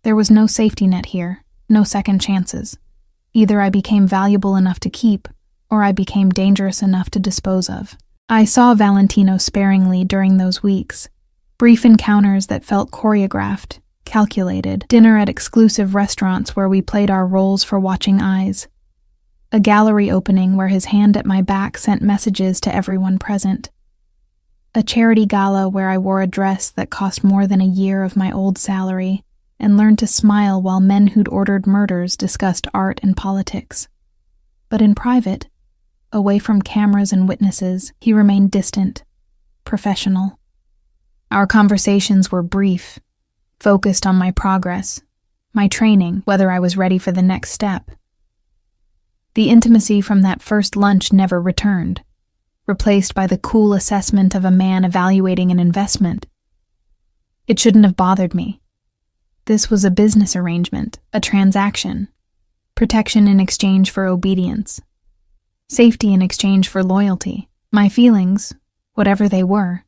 There was no safety net here, no second chances. Either I became valuable enough to keep, or I became dangerous enough to dispose of. I saw Valentino sparingly during those weeks. Brief encounters that felt choreographed, calculated, dinner at exclusive restaurants where we played our roles for watching eyes. A gallery opening where his hand at my back sent messages to everyone present. A charity gala where I wore a dress that cost more than a year of my old salary and learned to smile while men who'd ordered murders discussed art and politics. But in private, away from cameras and witnesses, he remained distant, professional. Our conversations were brief, focused on my progress, my training, whether I was ready for the next step. The intimacy from that first lunch never returned, replaced by the cool assessment of a man evaluating an investment. It shouldn't have bothered me. This was a business arrangement, a transaction, protection in exchange for obedience, safety in exchange for loyalty. My feelings, whatever they were,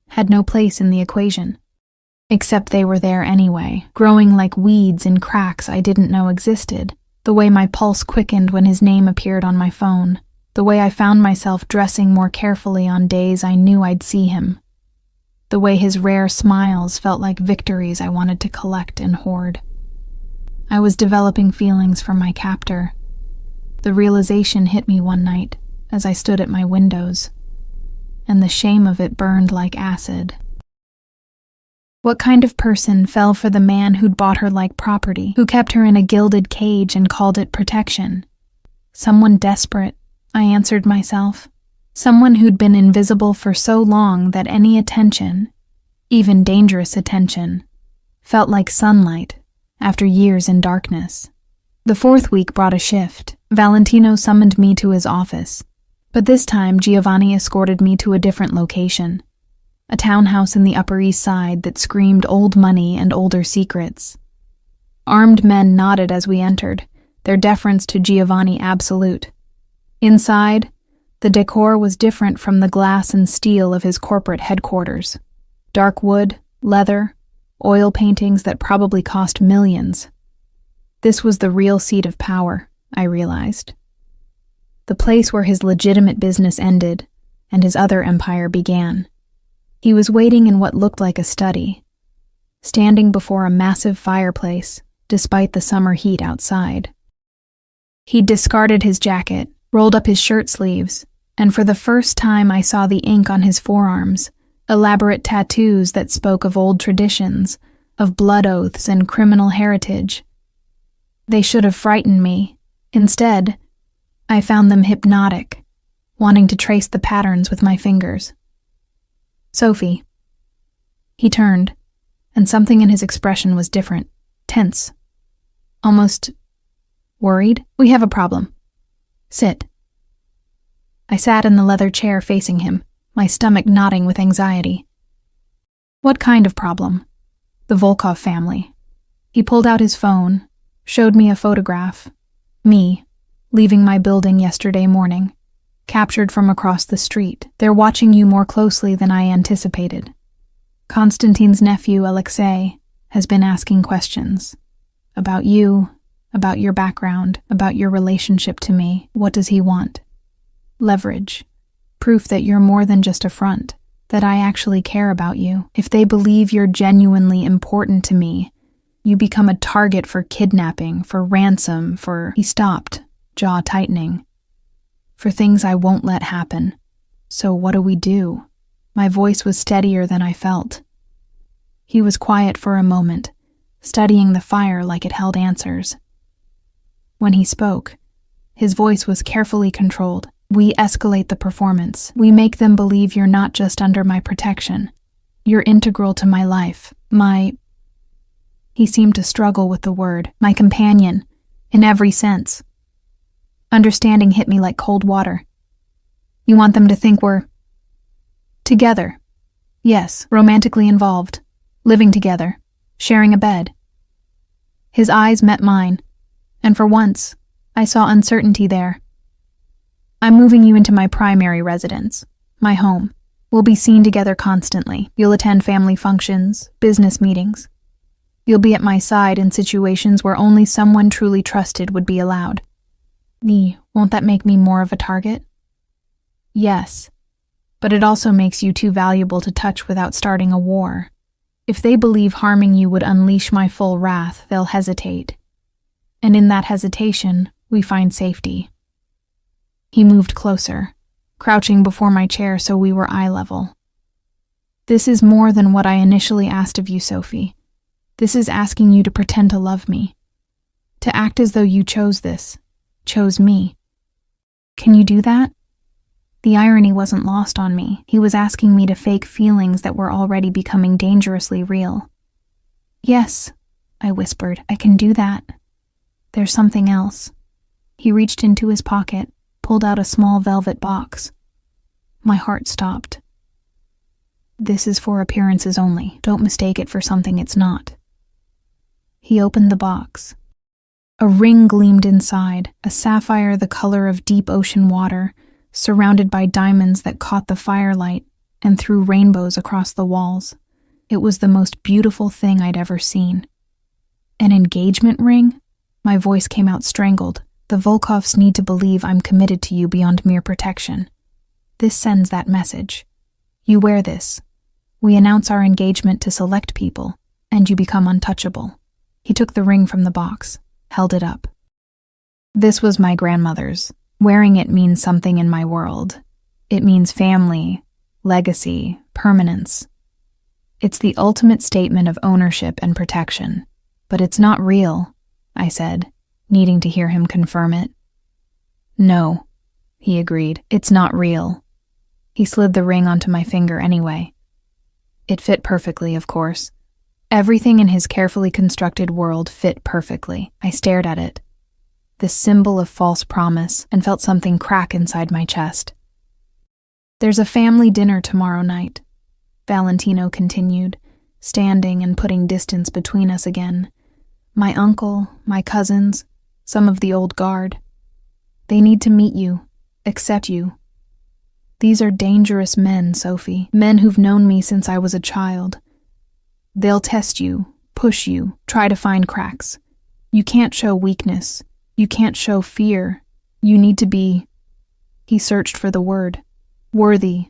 had no place in the equation. Except they were there anyway, growing like weeds in cracks I didn't know existed, the way my pulse quickened when his name appeared on my phone, the way I found myself dressing more carefully on days I knew I'd see him, the way his rare smiles felt like victories I wanted to collect and hoard. I was developing feelings for my captor. The realization hit me one night as I stood at my windows, and the shame of it burned like acid. What kind of person fell for the man who'd bought her like property, who kept her in a gilded cage and called it protection? Someone desperate, I answered myself. Someone who'd been invisible for so long that any attention, even dangerous attention, felt like sunlight after years in darkness. The 4th week brought a shift. Valentino summoned me to his office, but this time Giovanni escorted me to a different location. A townhouse in the Upper East Side that screamed old money and older secrets. Armed men nodded as we entered, their deference to Giovanni absolute. Inside, the decor was different from the glass and steel of his corporate headquarters. Dark wood, leather, oil paintings that probably cost millions. This was the real seat of power, I realized. The place where his legitimate business ended and his other empire began. He was waiting in what looked like a study, standing before a massive fireplace, despite the summer heat outside. He'd discarded his jacket, rolled up his shirt sleeves, and for the first time I saw the ink on his forearms, elaborate tattoos that spoke of old traditions, of blood oaths and criminal heritage. They should have frightened me. Instead, I found them hypnotic, wanting to trace the patterns with my fingers. Sophie. He turned, and something in his expression was different, tense. Almost worried. We have a problem. Sit. I sat in the leather chair facing him, my stomach knotting with anxiety. What kind of problem? The Volkov family. He pulled out his phone, showed me a photograph. Me, leaving my building yesterday morning, captured from across the street. They're watching you more closely than I anticipated. Konstantin's nephew, Alexei, has been asking questions. About you, about your background, about your relationship to me. What does he want? Leverage. Proof that you're more than just a front, that I actually care about you. If they believe you're genuinely important to me, you become a target for kidnapping, for ransom, for... He stopped, jaw tightening. For things I won't let happen. So what do we do? My voice was steadier than I felt. He was quiet for a moment, studying the fire like it held answers. When he spoke, his voice was carefully controlled. We escalate the performance. We make them believe you're not just under my protection. You're integral to my life. He seemed to struggle with the word. My companion, in every sense. Understanding hit me like cold water. You want them to think we're together. Yes, romantically involved. Living together. Sharing a bed. His eyes met mine, and for once, I saw uncertainty there. I'm moving you into my primary residence, my home. We'll be seen together constantly. You'll attend family functions, business meetings. You'll be at my side in situations where only someone truly trusted would be allowed. Won't that make me more of a target? Yes, but it also makes you too valuable to touch without starting a war. If they believe harming you would unleash my full wrath, they'll hesitate. And in that hesitation, we find safety. He moved closer, crouching before my chair so we were eye level. This is more than what I initially asked of you, Sophie. This is asking you to pretend to love me. To act as though you chose this, chose me. Can you do that? The irony wasn't lost on me. He was asking me to fake feelings that were already becoming dangerously real. Yes, I whispered, I can do that. There's something else. He reached into his pocket, pulled out a small velvet box. My heart stopped. This is for appearances only. Don't mistake it for something it's not. He opened the box. A ring gleamed inside, a sapphire the color of deep ocean water, surrounded by diamonds that caught the firelight and threw rainbows across the walls. It was the most beautiful thing I'd ever seen. An engagement ring? My voice came out strangled. The Volkovs need to believe I'm committed to you beyond mere protection. This sends that message. You wear this. We announce our engagement to select people, and you become untouchable. He took the ring from the box, held it up. This was my grandmother's. Wearing it means something in my world. It means family, legacy, permanence. It's the ultimate statement of ownership and protection. But it's not real, I said, needing to hear him confirm it. No, he agreed, it's not real. He slid the ring onto my finger anyway. It fit perfectly, of course. Everything in his carefully constructed world fit perfectly. I stared at it, this symbol of false promise, and felt something crack inside my chest. There's a family dinner tomorrow night, Valentino continued, standing and putting distance between us again. My uncle, my cousins, some of the old guard. They need to meet you. accept you. These are dangerous men, Sophie. Men who've known me since I was a child. They'll test you, push you, try to find cracks. You can't show weakness. You can't show fear. You need to be, he searched for the word, worthy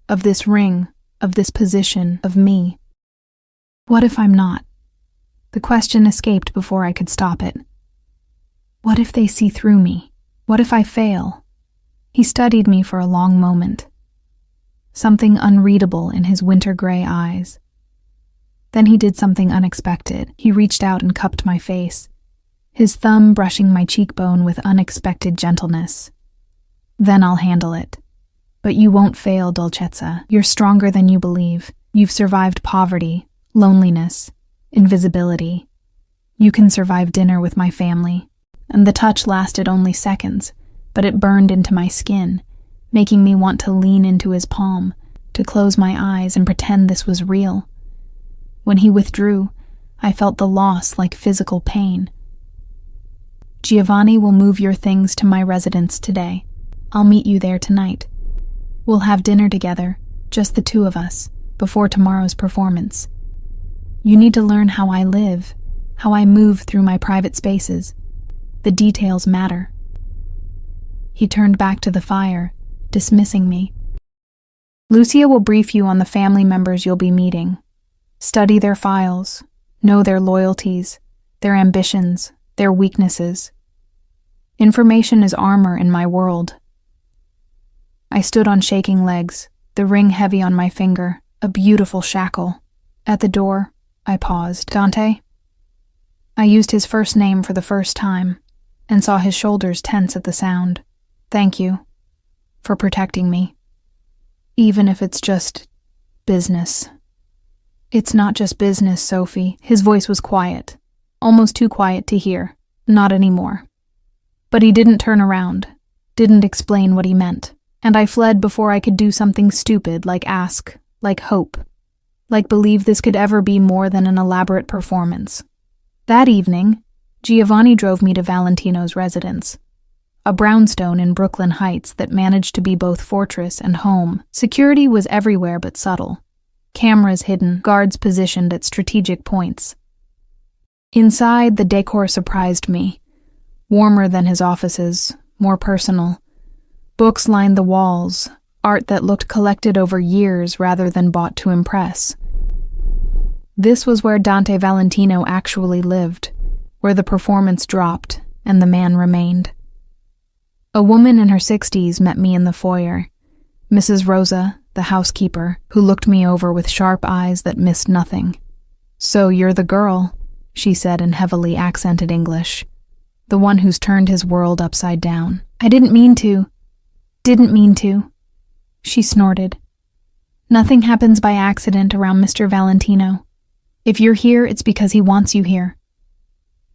of this ring, of this position, of me. What if I'm not? The question escaped before I could stop it. What if they see through me? What if I fail? He studied me for a long moment. Something unreadable in his winter-gray eyes. Then he did something unexpected. He reached out and cupped my face, his thumb brushing my cheekbone with unexpected gentleness. Then I'll handle it. But you won't fail, Dolcezza. You're stronger than you believe. You've survived poverty, loneliness, invisibility. You can survive dinner with my family. And the touch lasted only seconds, but it burned into my skin, making me want to lean into his palm, to close my eyes and pretend this was real. When he withdrew, I felt the loss like physical pain. Giovanni will move your things to my residence today. I'll meet you there tonight. We'll have dinner together, just the two of us, before tomorrow's performance. You need to learn how I live, how I move through my private spaces. The details matter. He turned back to the fire, dismissing me. Lucia will brief you on the family members you'll be meeting. Study their files, know their loyalties, their ambitions, their weaknesses. Information is armor in my world. I stood on shaking legs, the ring heavy on my finger, a beautiful shackle. At the door, I paused. Dante? I used his first name for the first time, and saw his shoulders tense at the sound. Thank you for protecting me. Even if it's just business. It's not just business, Sophie. His voice was quiet, almost too quiet to hear. Not anymore. But he didn't turn around, didn't explain what he meant, and I fled before I could do something stupid like ask, like hope, like believe this could ever be more than an elaborate performance. That evening, Giovanni drove me to Valentino's residence, a brownstone in Brooklyn Heights that managed to be both fortress and home. Security was everywhere but subtle. Cameras hidden, guards positioned at strategic points. Inside, the decor surprised me. Warmer than his offices, more personal. Books lined the walls, art that looked collected over years rather than bought to impress. This was where Dante Valentino actually lived, where the performance dropped and the man remained. A woman in her 60s met me in the foyer, Mrs. Rosa, the housekeeper, who looked me over with sharp eyes that missed nothing. "So you're the girl," she said in heavily accented English, "the one who's turned his world upside down." "I didn't mean to, she snorted. "Nothing happens by accident around Mr. Valentino. If you're here, it's because he wants you here.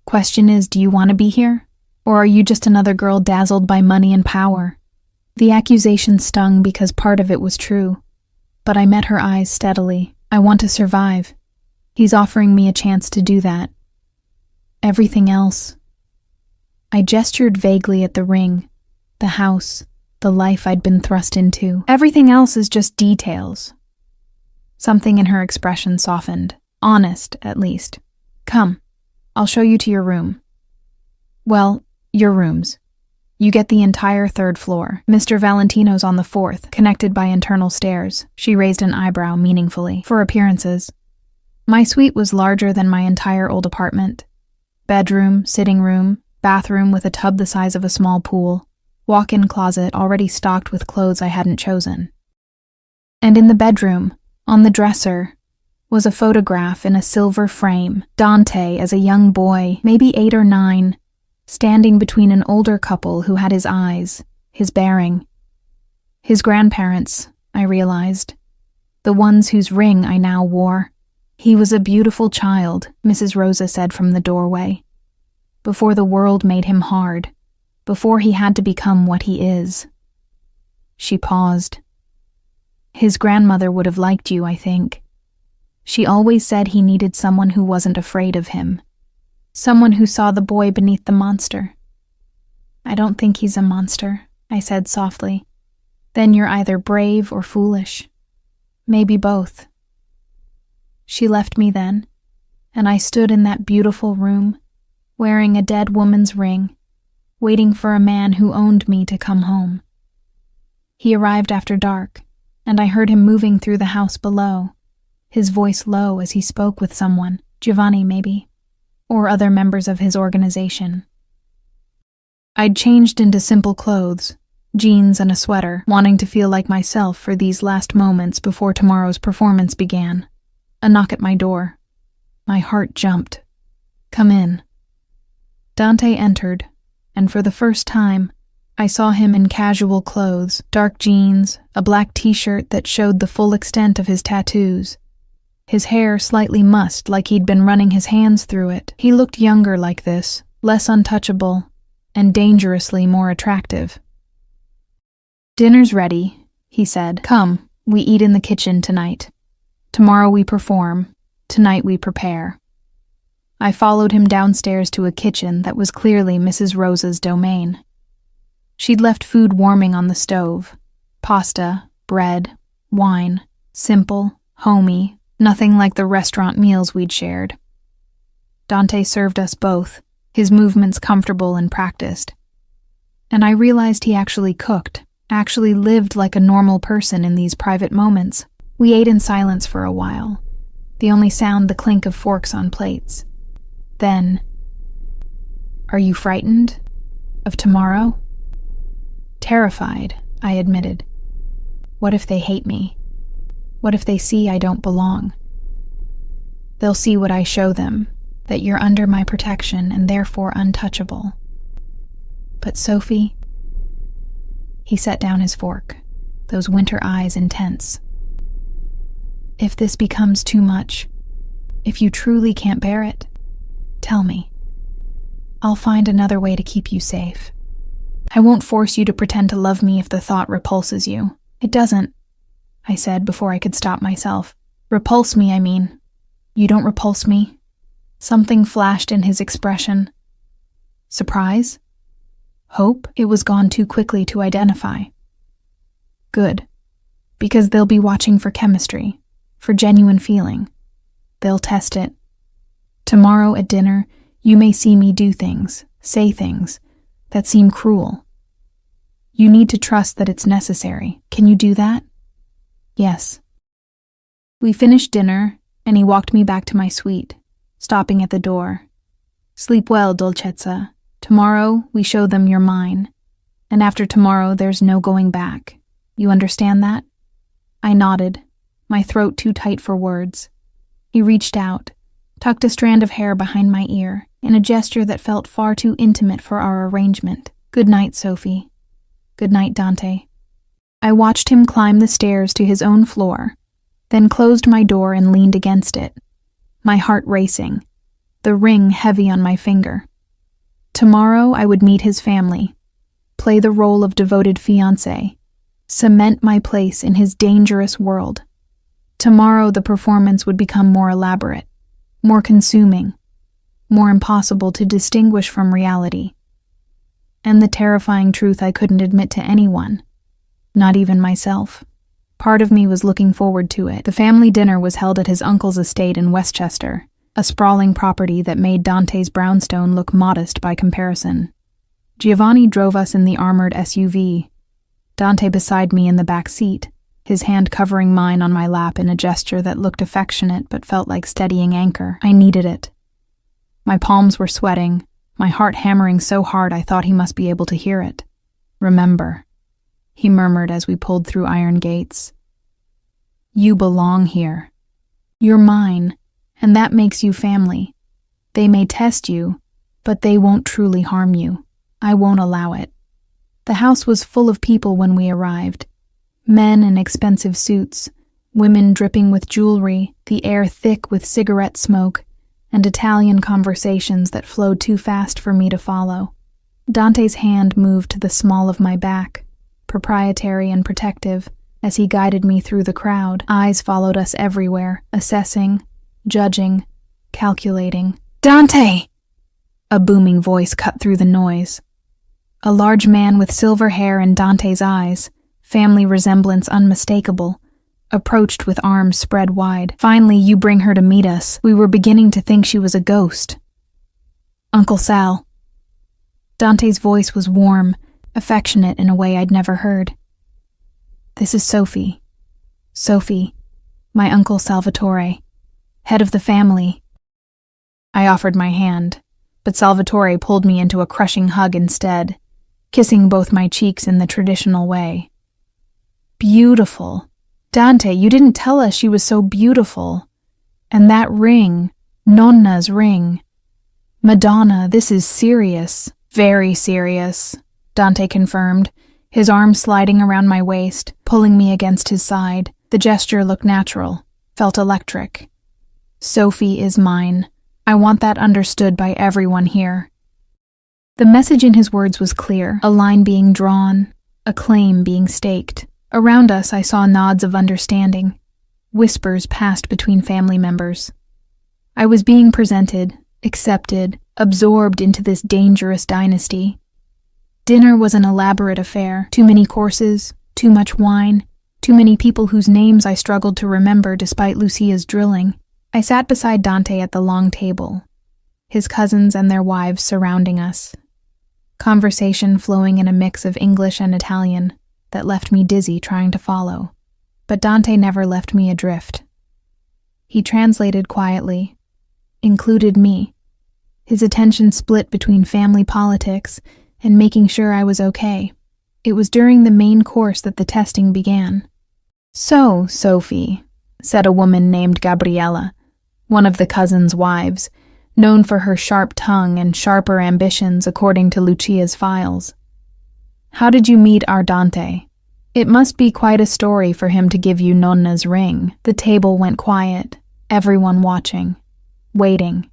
Question is, do you want to be here? Or are you just another girl dazzled by money and power?" The accusation stung because part of it was true, but I met her eyes steadily. I want to survive. He's offering me a chance to do that. Everything else. I gestured vaguely at the ring, the house, the life I'd been thrust into. Everything else is just details. Something in her expression softened, honest at least. "Come, I'll show you to your room." "Well, your rooms. You get the entire third floor. Mr. Valentino's on the fourth, connected by internal stairs." She raised an eyebrow meaningfully. "For appearances." My suite was larger than my entire old apartment. Bedroom, sitting room, bathroom with a tub the size of a small pool, walk-in closet already stocked with clothes I hadn't chosen. And in the bedroom, on the dresser, was a photograph in a silver frame, Dante as a young boy, maybe 8 or 9, standing between an older couple who had his eyes, his bearing. His grandparents, I realized, the ones whose ring I now wore. He was a beautiful child, Mrs. Rosa said from the doorway, before the world made him hard, before he had to become what he is. She paused. "His grandmother would have liked you, I think. She always said he needed someone who wasn't afraid of him. Someone who saw the boy beneath the monster. I don't think he's a monster," I said softly. Then you're either brave or foolish. Maybe both. She left me then, and I stood in that beautiful room, wearing a dead woman's ring, waiting for a man who owned me to come home. He arrived after dark, and I heard him moving through the house below, his voice low as he spoke with someone, Giovanni maybe, or other members of his organization. I'd changed into simple clothes, jeans and a sweater, wanting to feel like myself for these last moments before tomorrow's performance began. A knock at my door. My heart jumped. Come in. Dante entered, and for the first time, I saw him in casual clothes, dark jeans, a black t-shirt that showed the full extent of his tattoos. His hair slightly mussed like he'd been running his hands through it. He looked younger like this, less untouchable, and dangerously more attractive. Dinner's ready, he said. Come, we eat in the kitchen tonight. Tomorrow we perform, tonight we prepare. I followed him downstairs to a kitchen that was clearly Mrs. Rosa's domain. She'd left food warming on the stove. Pasta, bread, wine, simple, homey, nothing like the restaurant meals we'd shared. Dante served us both, his movements comfortable and practiced. And I realized he actually cooked, actually lived like a normal person in these private moments. We ate in silence for a while, the only sound the clink of forks on plates. Then, "Are you frightened? Of tomorrow?" "Terrified," I admitted. "What if they hate me? What if they see I don't belong? They'll see what I show them, that you're under my protection and therefore untouchable. But Sophie..." He set down his fork, those winter eyes intense. "If this becomes too much, if you truly can't bear it, tell me. I'll find another way to keep you safe. I won't force you to pretend to love me if the thought repulses you. It doesn't," I said before I could stop myself. "Repulse me, I mean. You don't repulse me." Something flashed in his expression. Surprise? Hope? It was gone too quickly to identify. Good. Because they'll be watching for chemistry, for genuine feeling. They'll test it. Tomorrow at dinner, you may see me do things, say things, that seem cruel. You need to trust that it's necessary. Can you do that? Yes. We finished dinner, and he walked me back to my suite, stopping at the door. "Sleep well, Dolcezza. Tomorrow, we show them you're mine. And after tomorrow, there's no going back. You understand that?" I nodded, my throat too tight for words. He reached out, tucked a strand of hair behind my ear, in a gesture that felt far too intimate for our arrangement. "Good night, Sophie. Good night, Dante." I watched him climb the stairs to his own floor, then closed my door and leaned against it, my heart racing, the ring heavy on my finger. Tomorrow I would meet his family, play the role of devoted fiancé, cement my place in his dangerous world. Tomorrow the performance would become more elaborate, more consuming, more impossible to distinguish from reality. And the terrifying truth I couldn't admit to anyone, not even myself. Part of me was looking forward to it. The family dinner was held at his uncle's estate in Westchester, a sprawling property that made Dante's brownstone look modest by comparison. Giovanni drove us in the armored SUV, Dante beside me in the back seat, his hand covering mine on my lap in a gesture that looked affectionate but felt like steadying anchor. I needed it. My palms were sweating, my heart hammering so hard I thought he must be able to hear it. "Remember," he murmured as we pulled through iron gates. "You belong here. You're mine, and that makes you family. They may test you, but they won't truly harm you. I won't allow it." The house was full of people when we arrived. Men in expensive suits, women dripping with jewelry, the air thick with cigarette smoke, and Italian conversations that flowed too fast for me to follow. Dante's hand moved to the small of my back, proprietary and protective, as he guided me through the crowd. Eyes followed us everywhere, assessing, judging, calculating. "Dante!" A booming voice cut through the noise. a large man with silver hair and Dante's eyes, family resemblance unmistakable, approached with arms spread wide. "Finally, you bring her to meet us. We were beginning to think she was a ghost." "Uncle Sal." Dante's voice was warm, affectionate in a way I'd never heard. "This is Sophie. Sophie, my uncle Salvatore, head of the family." I offered my hand, but Salvatore pulled me into a crushing hug instead, kissing both my cheeks in the traditional way. "Beautiful. Dante, you didn't tell us she was so beautiful. And that ring, Nonna's ring. Madonna, this is serious." "Very serious," Dante confirmed, his arm sliding around my waist, pulling me against his side. The gesture looked natural, felt electric. "Sophie is mine. I want that understood by everyone here." The message in his words was clear, a line being drawn, a claim being staked. Around us I saw nods of understanding. Whispers passed between family members. I was being presented, accepted, absorbed into this dangerous dynasty. Dinner was an elaborate affair. Too many courses, too much wine, too many people whose names I struggled to remember despite Lucia's drilling. I sat beside Dante at the long table, his cousins and their wives surrounding us. Conversation flowing in a mix of English and Italian that left me dizzy trying to follow. But Dante never left me adrift. He translated quietly, included me, his attention split between family politics and making sure I was okay. It was during the main course that the testing began. "So, Sophie," said a woman named Gabriella, one of the cousins' wives, known for her sharp tongue and sharper ambitions according to Lucia's files. "How did you meet our Dante? It must be quite a story for him to give you Nonna's ring." The table went quiet, everyone watching, waiting.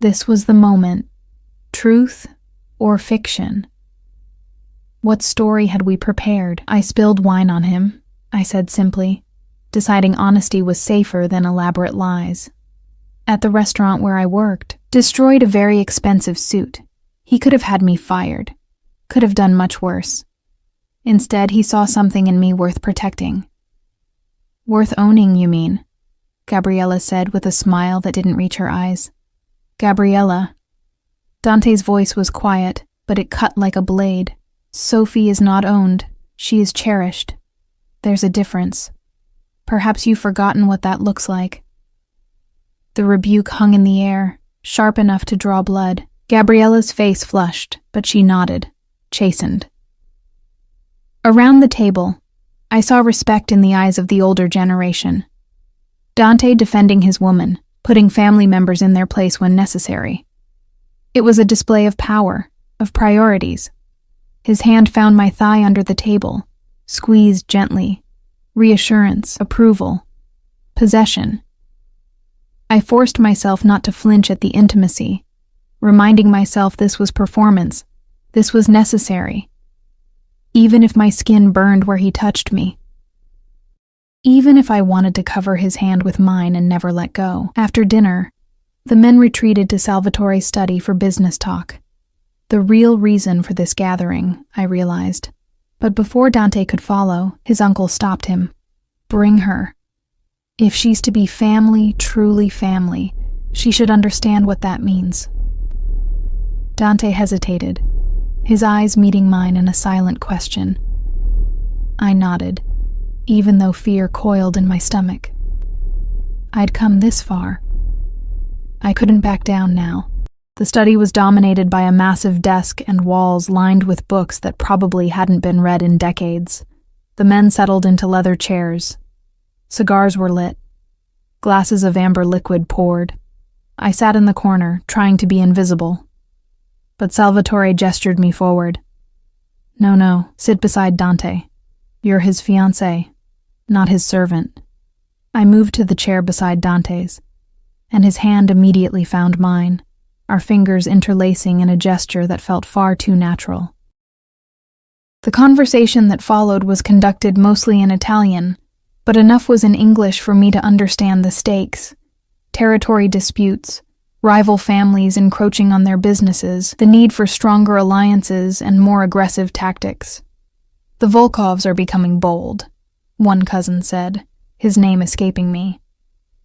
This was the moment. Truth or fiction? What story had we prepared? "I spilled wine on him," I said simply, deciding honesty was safer than elaborate lies. "At the restaurant where I worked. Destroyed a very expensive suit. He could have had me fired. Could have done much worse. Instead, he saw something in me worth protecting." "Worth owning, you mean?" Gabriella said with a smile that didn't reach her eyes. "Gabriella." Dante's voice was quiet, but it cut like a blade. "Sophie is not owned. She is cherished. There's a difference. Perhaps you've forgotten what that looks like." The rebuke hung in the air, sharp enough to draw blood. Gabriella's face flushed, but she nodded, chastened. Around the table, I saw respect in the eyes of the older generation. Dante defending his woman, putting family members in their place when necessary. It was a display of power, of priorities. His hand found my thigh under the table, squeezed gently. Reassurance, approval, possession. I forced myself not to flinch at the intimacy, reminding myself this was performance, this was necessary. Even if my skin burned where he touched me. Even if I wanted to cover his hand with mine and never let go. After dinner, the men retreated to Salvatore's study for business talk. The real reason for this gathering, I realized. But before Dante could follow, his uncle stopped him. "Bring her. If she's to be family, truly family, she should understand what that means." Dante hesitated, his eyes meeting mine in a silent question. I nodded, even though fear coiled in my stomach. I'd come this far. I couldn't back down now. The study was dominated by a massive desk and walls lined with books that probably hadn't been read in decades. The men settled into leather chairs. Cigars were lit. Glasses of amber liquid poured. I sat in the corner, trying to be invisible. But Salvatore gestured me forward. No, sit beside Dante. You're his fiancé, not his servant." I moved to the chair beside Dante's, and his hand immediately found mine, our fingers interlacing in a gesture that felt far too natural. The conversation that followed was conducted mostly in Italian, but enough was in English for me to understand the stakes, territory disputes, Rival families encroaching on their businesses, the need for stronger alliances and more aggressive tactics. "The Volkovs are becoming bold," one cousin said, his name escaping me.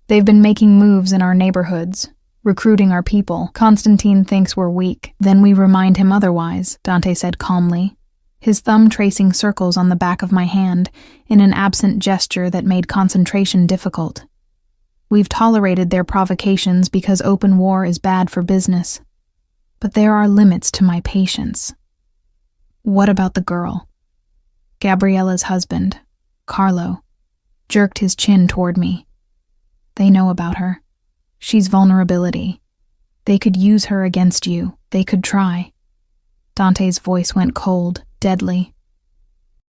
"They've been making moves in our neighborhoods, recruiting our people. Constantine thinks we're weak, then we remind him otherwise," Dante said calmly, his thumb tracing circles on the back of my hand in an absent gesture that made concentration difficult. "We've tolerated their provocations because open war is bad for business. But there are limits to my patience." "What about the girl?" Gabriella's husband, Carlo, jerked his chin toward me. "They know about her. She's vulnerability. They could use her against you. They could try." Dante's voice went cold, deadly.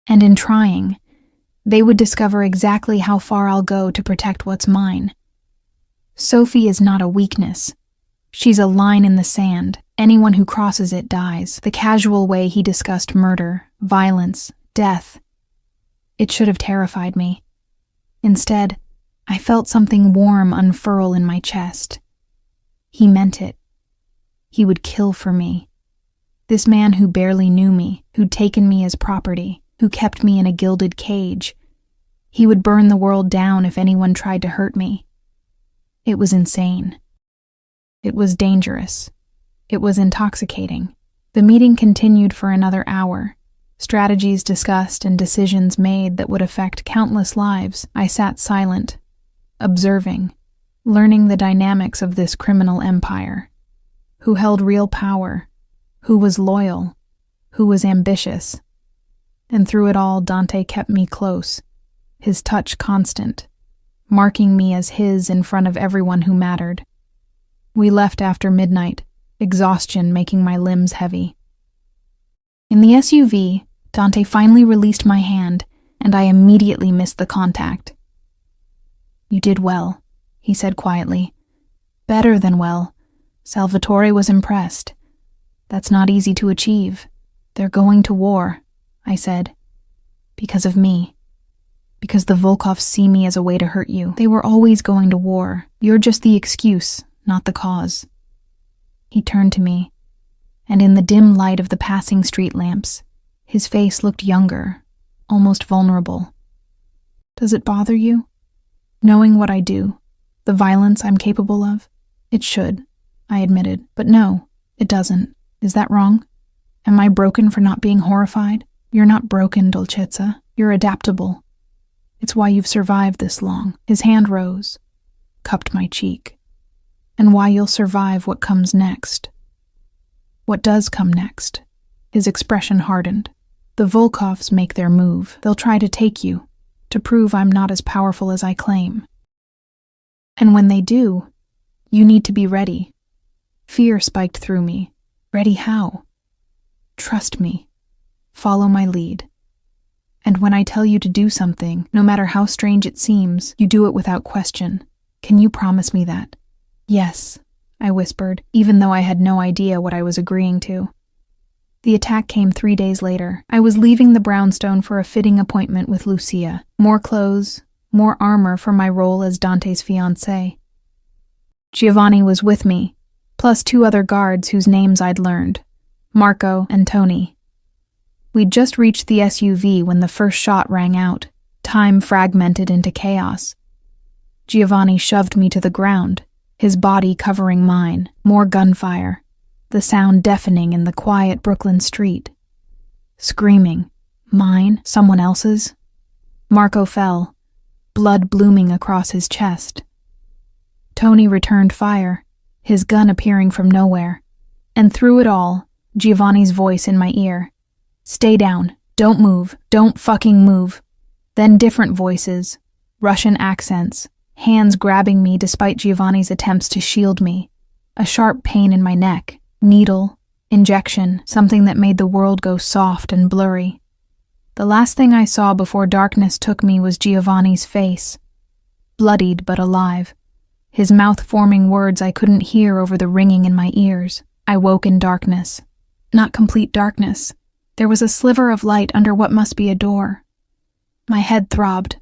"And in trying, they would discover exactly how far I'll go to protect what's mine. Sophie is not a weakness. She's a line in the sand. Anyone who crosses it dies." The casual way he discussed murder, violence, death. It should have terrified me. Instead, I felt something warm unfurl in my chest. He meant it. He would kill for me. This man who barely knew me, who'd taken me as property, who kept me in a gilded cage. He would burn the world down if anyone tried to hurt me. It was insane. It was dangerous. It was intoxicating. The meeting continued for another hour. Strategies discussed and decisions made that would affect countless lives. I sat silent, observing, learning the dynamics of this criminal empire. Who held real power, who was loyal, who was ambitious. And through it all, Dante kept me close, his touch constant, marking me as his in front of everyone who mattered. We left after midnight, exhaustion making my limbs heavy. In the SUV, Dante finally released my hand, and I immediately missed the contact. "You did well," he said quietly. "Better than well. Salvatore was impressed. That's not easy to achieve. They're going to war," I said. "Because of me. Because the Volkovs see me as a way to hurt you. They were always going to war. You're just the excuse, not the cause." He turned to me, and in the dim light of the passing street lamps, his face looked younger, almost vulnerable. "Does it bother you? Knowing what I do, the violence I'm capable of?" "It should," I admitted. "But no, it doesn't. Is that wrong? Am I broken for not being horrified?" "You're not broken, Dolcezza. You're adaptable. It's why you've survived this long." His hand rose, cupped my cheek. "And why you'll survive what comes next." "What does come next?" His expression hardened. "The Volkovs make their move. They'll try to take you, to prove I'm not as powerful as I claim. And when they do, you need to be ready." Fear spiked through me. "Ready how?" "Trust me. Follow my lead. And when I tell you to do something, no matter how strange it seems, you do it without question. Can you promise me that?" "Yes," I whispered, even though I had no idea what I was agreeing to. The attack came 3 days later. I was leaving the brownstone for a fitting appointment with Lucia. More clothes, more armor for my role as Dante's fiancé. Giovanni was with me, plus 2 other guards whose names I'd learned, Marco and Tony. We'd just reached the SUV when the first shot rang out, time fragmented into chaos. Giovanni shoved me to the ground, his body covering mine. More gunfire, the sound deafening in the quiet Brooklyn street. Screaming. Mine? Someone else's? Marco fell, blood blooming across his chest. Tony returned fire, his gun appearing from nowhere. And through it all, Giovanni's voice in my ear. "Stay down. Don't move. Don't fucking move." Then different voices, Russian accents, hands grabbing me despite Giovanni's attempts to shield me. A sharp pain in my neck, needle, injection, something that made the world go soft and blurry. The last thing I saw before darkness took me was Giovanni's face, bloodied but alive, his mouth forming words I couldn't hear over the ringing in my ears. I woke in darkness. Not complete darkness. There was a sliver of light under what must be a door. My head throbbed,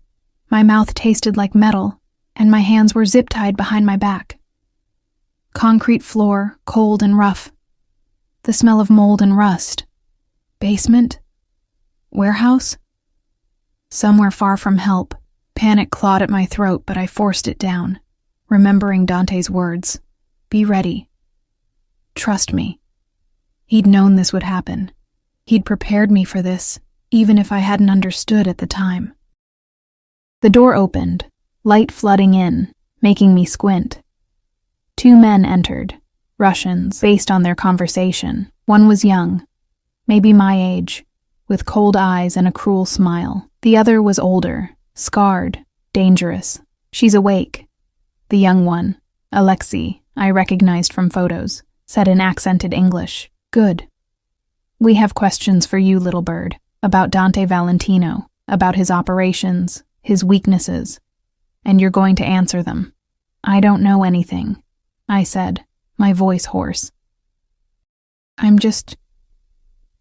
my mouth tasted like metal, and my hands were zip-tied behind my back. Concrete floor, cold and rough. The smell of mold and rust. Basement? Warehouse? Somewhere far from help. Panic clawed at my throat, but I forced it down, remembering Dante's words. Be ready. Trust me. He'd known this would happen. He'd prepared me for this, even if I hadn't understood at the time. The door opened, light flooding in, making me squint. 2 men entered, Russians, based on their conversation. One was young, maybe my age, with cold eyes and a cruel smile. The other was older, scarred, dangerous. She's awake. The young one, Alexei, I recognized from photos, said in accented English. Good. We have questions for you, little bird, about Dante Valentino, about his operations, his weaknesses, and you're going to answer them. I don't know anything, I said, my voice hoarse. I'm just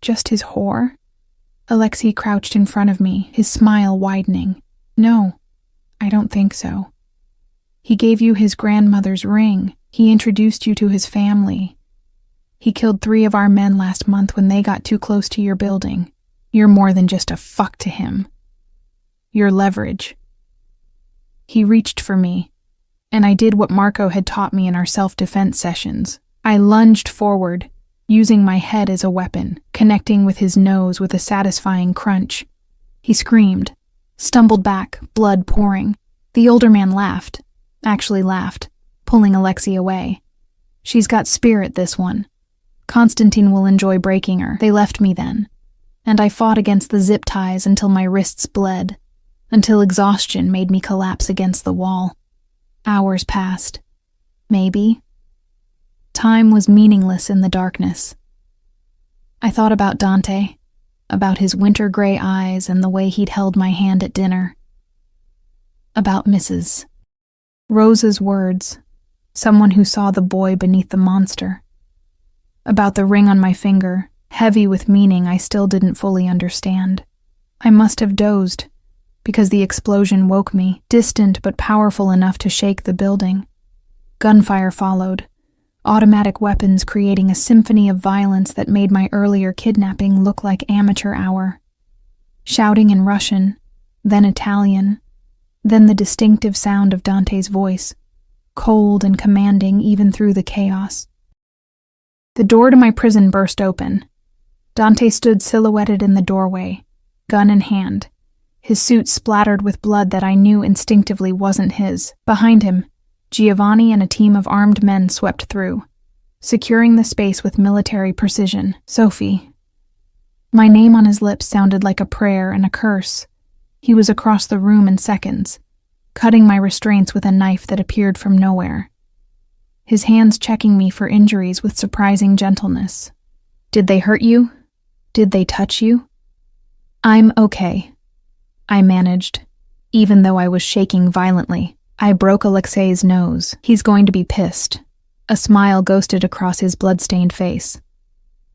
his whore? Alexei crouched in front of me, his smile widening. No, I don't think so. He gave you his grandmother's ring. He introduced you to his family. He killed 3 of our men last month when they got too close to your building. You're more than just a fuck to him. You're leverage. He reached for me, and I did what Marco had taught me in our self-defense sessions. I lunged forward, using my head as a weapon, connecting with his nose with a satisfying crunch. He screamed, stumbled back, blood pouring. The older man laughed, pulling Alexei away. She's got spirit, this one. Constantine will enjoy breaking her. They left me then, and I fought against the zip ties until my wrists bled, until exhaustion made me collapse against the wall. Hours passed. Maybe. Time was meaningless in the darkness. I thought about Dante, about his winter gray eyes and the way he'd held my hand at dinner. About Mrs. Rosa's words, someone who saw the boy beneath the monster. About the ring on my finger, heavy with meaning I still didn't fully understand. I must have dozed, because the explosion woke me, distant but powerful enough to shake the building. Gunfire followed, automatic weapons creating a symphony of violence that made my earlier kidnapping look like amateur hour. Shouting in Russian, then Italian, then the distinctive sound of Dante's voice, cold and commanding even through the chaos. The door to my prison burst open. Dante stood silhouetted in the doorway, gun in hand, his suit splattered with blood that I knew instinctively wasn't his. Behind him, Giovanni and a team of armed men swept through, securing the space with military precision. Sophie. My name on his lips sounded like a prayer and a curse. He was across the room in seconds, cutting my restraints with a knife that appeared from nowhere. His hands checking me for injuries with surprising gentleness. Did they hurt you? Did they touch you? I'm okay, I managed, even though I was shaking violently. I broke Alexei's nose. He's going to be pissed. A smile ghosted across his blood-stained face.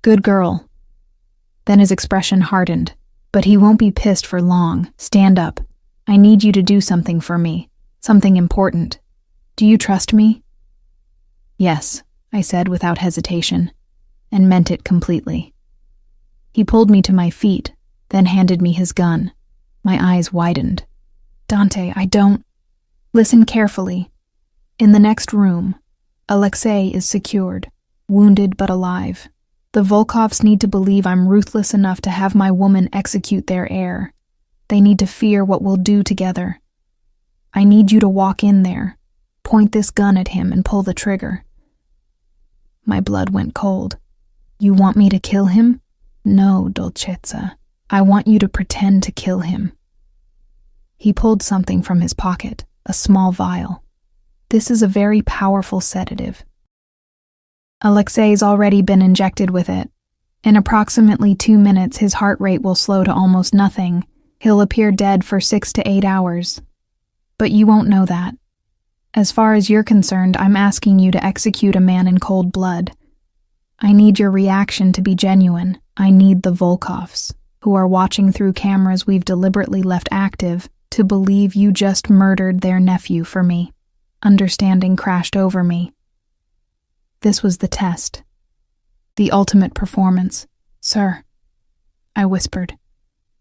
Good girl. Then his expression hardened. But he won't be pissed for long. Stand up. I need you to do something for me. Something important. Do you trust me? Yes, I said without hesitation, and meant it completely. He pulled me to my feet, then handed me his gun. My eyes widened. Dante, I don't... Listen carefully. In the next room, Alexei is secured, wounded but alive. The Volkovs need to believe I'm ruthless enough to have my woman execute their heir. They need to fear what we'll do together. I need you to walk in there, point this gun at him and pull the trigger. My blood went cold. You want me to kill him? No, Dolcezza. I want you to pretend to kill him. He pulled something from his pocket, a small vial. This is a very powerful sedative. Alexei's already been injected with it. In approximately 2 minutes, his heart rate will slow to almost nothing. He'll appear dead for 6 to 8 hours. But you won't know that. As far as you're concerned, I'm asking you to execute a man in cold blood. I need your reaction to be genuine. I need the Volkovs, who are watching through cameras we've deliberately left active, to believe you just murdered their nephew for me. Understanding crashed over me. This was the test. The ultimate performance. "Sir," I whispered,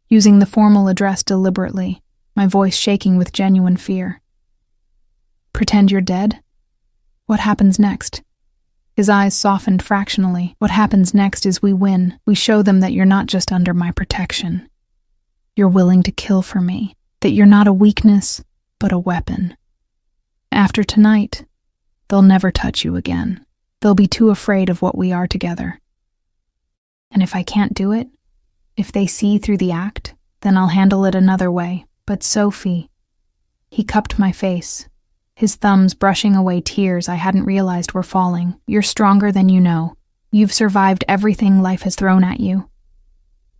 using the formal address deliberately, my voice shaking with genuine fear. "Pretend you're dead? What happens next?" His eyes softened fractionally. "What happens next is we win. We show them that you're not just under my protection. You're willing to kill for me. That you're not a weakness, but a weapon. After tonight, they'll never touch you again. They'll be too afraid of what we are together. And if I can't do it, if they see through the act, then I'll handle it another way. But Sophie..." He cupped my face, his thumbs brushing away tears I hadn't realized were falling. "You're stronger than you know. You've survived everything life has thrown at you.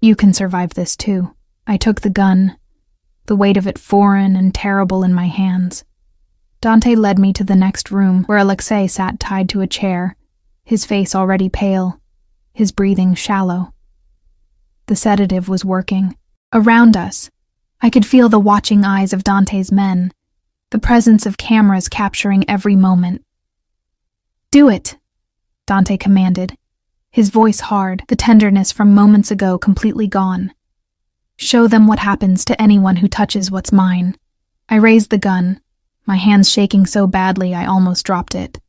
You can survive this too." I took the gun, the weight of it foreign and terrible in my hands. Dante led me to the next room, where Alexei sat tied to a chair, his face already pale, his breathing shallow. The sedative was working. Around us, I could feel the watching eyes of Dante's men, the presence of cameras capturing every moment. "Do it," Dante commanded, his voice hard, the tenderness from moments ago completely gone. "Show them what happens to anyone who touches what's mine." I raised the gun, my hands shaking so badly I almost dropped it.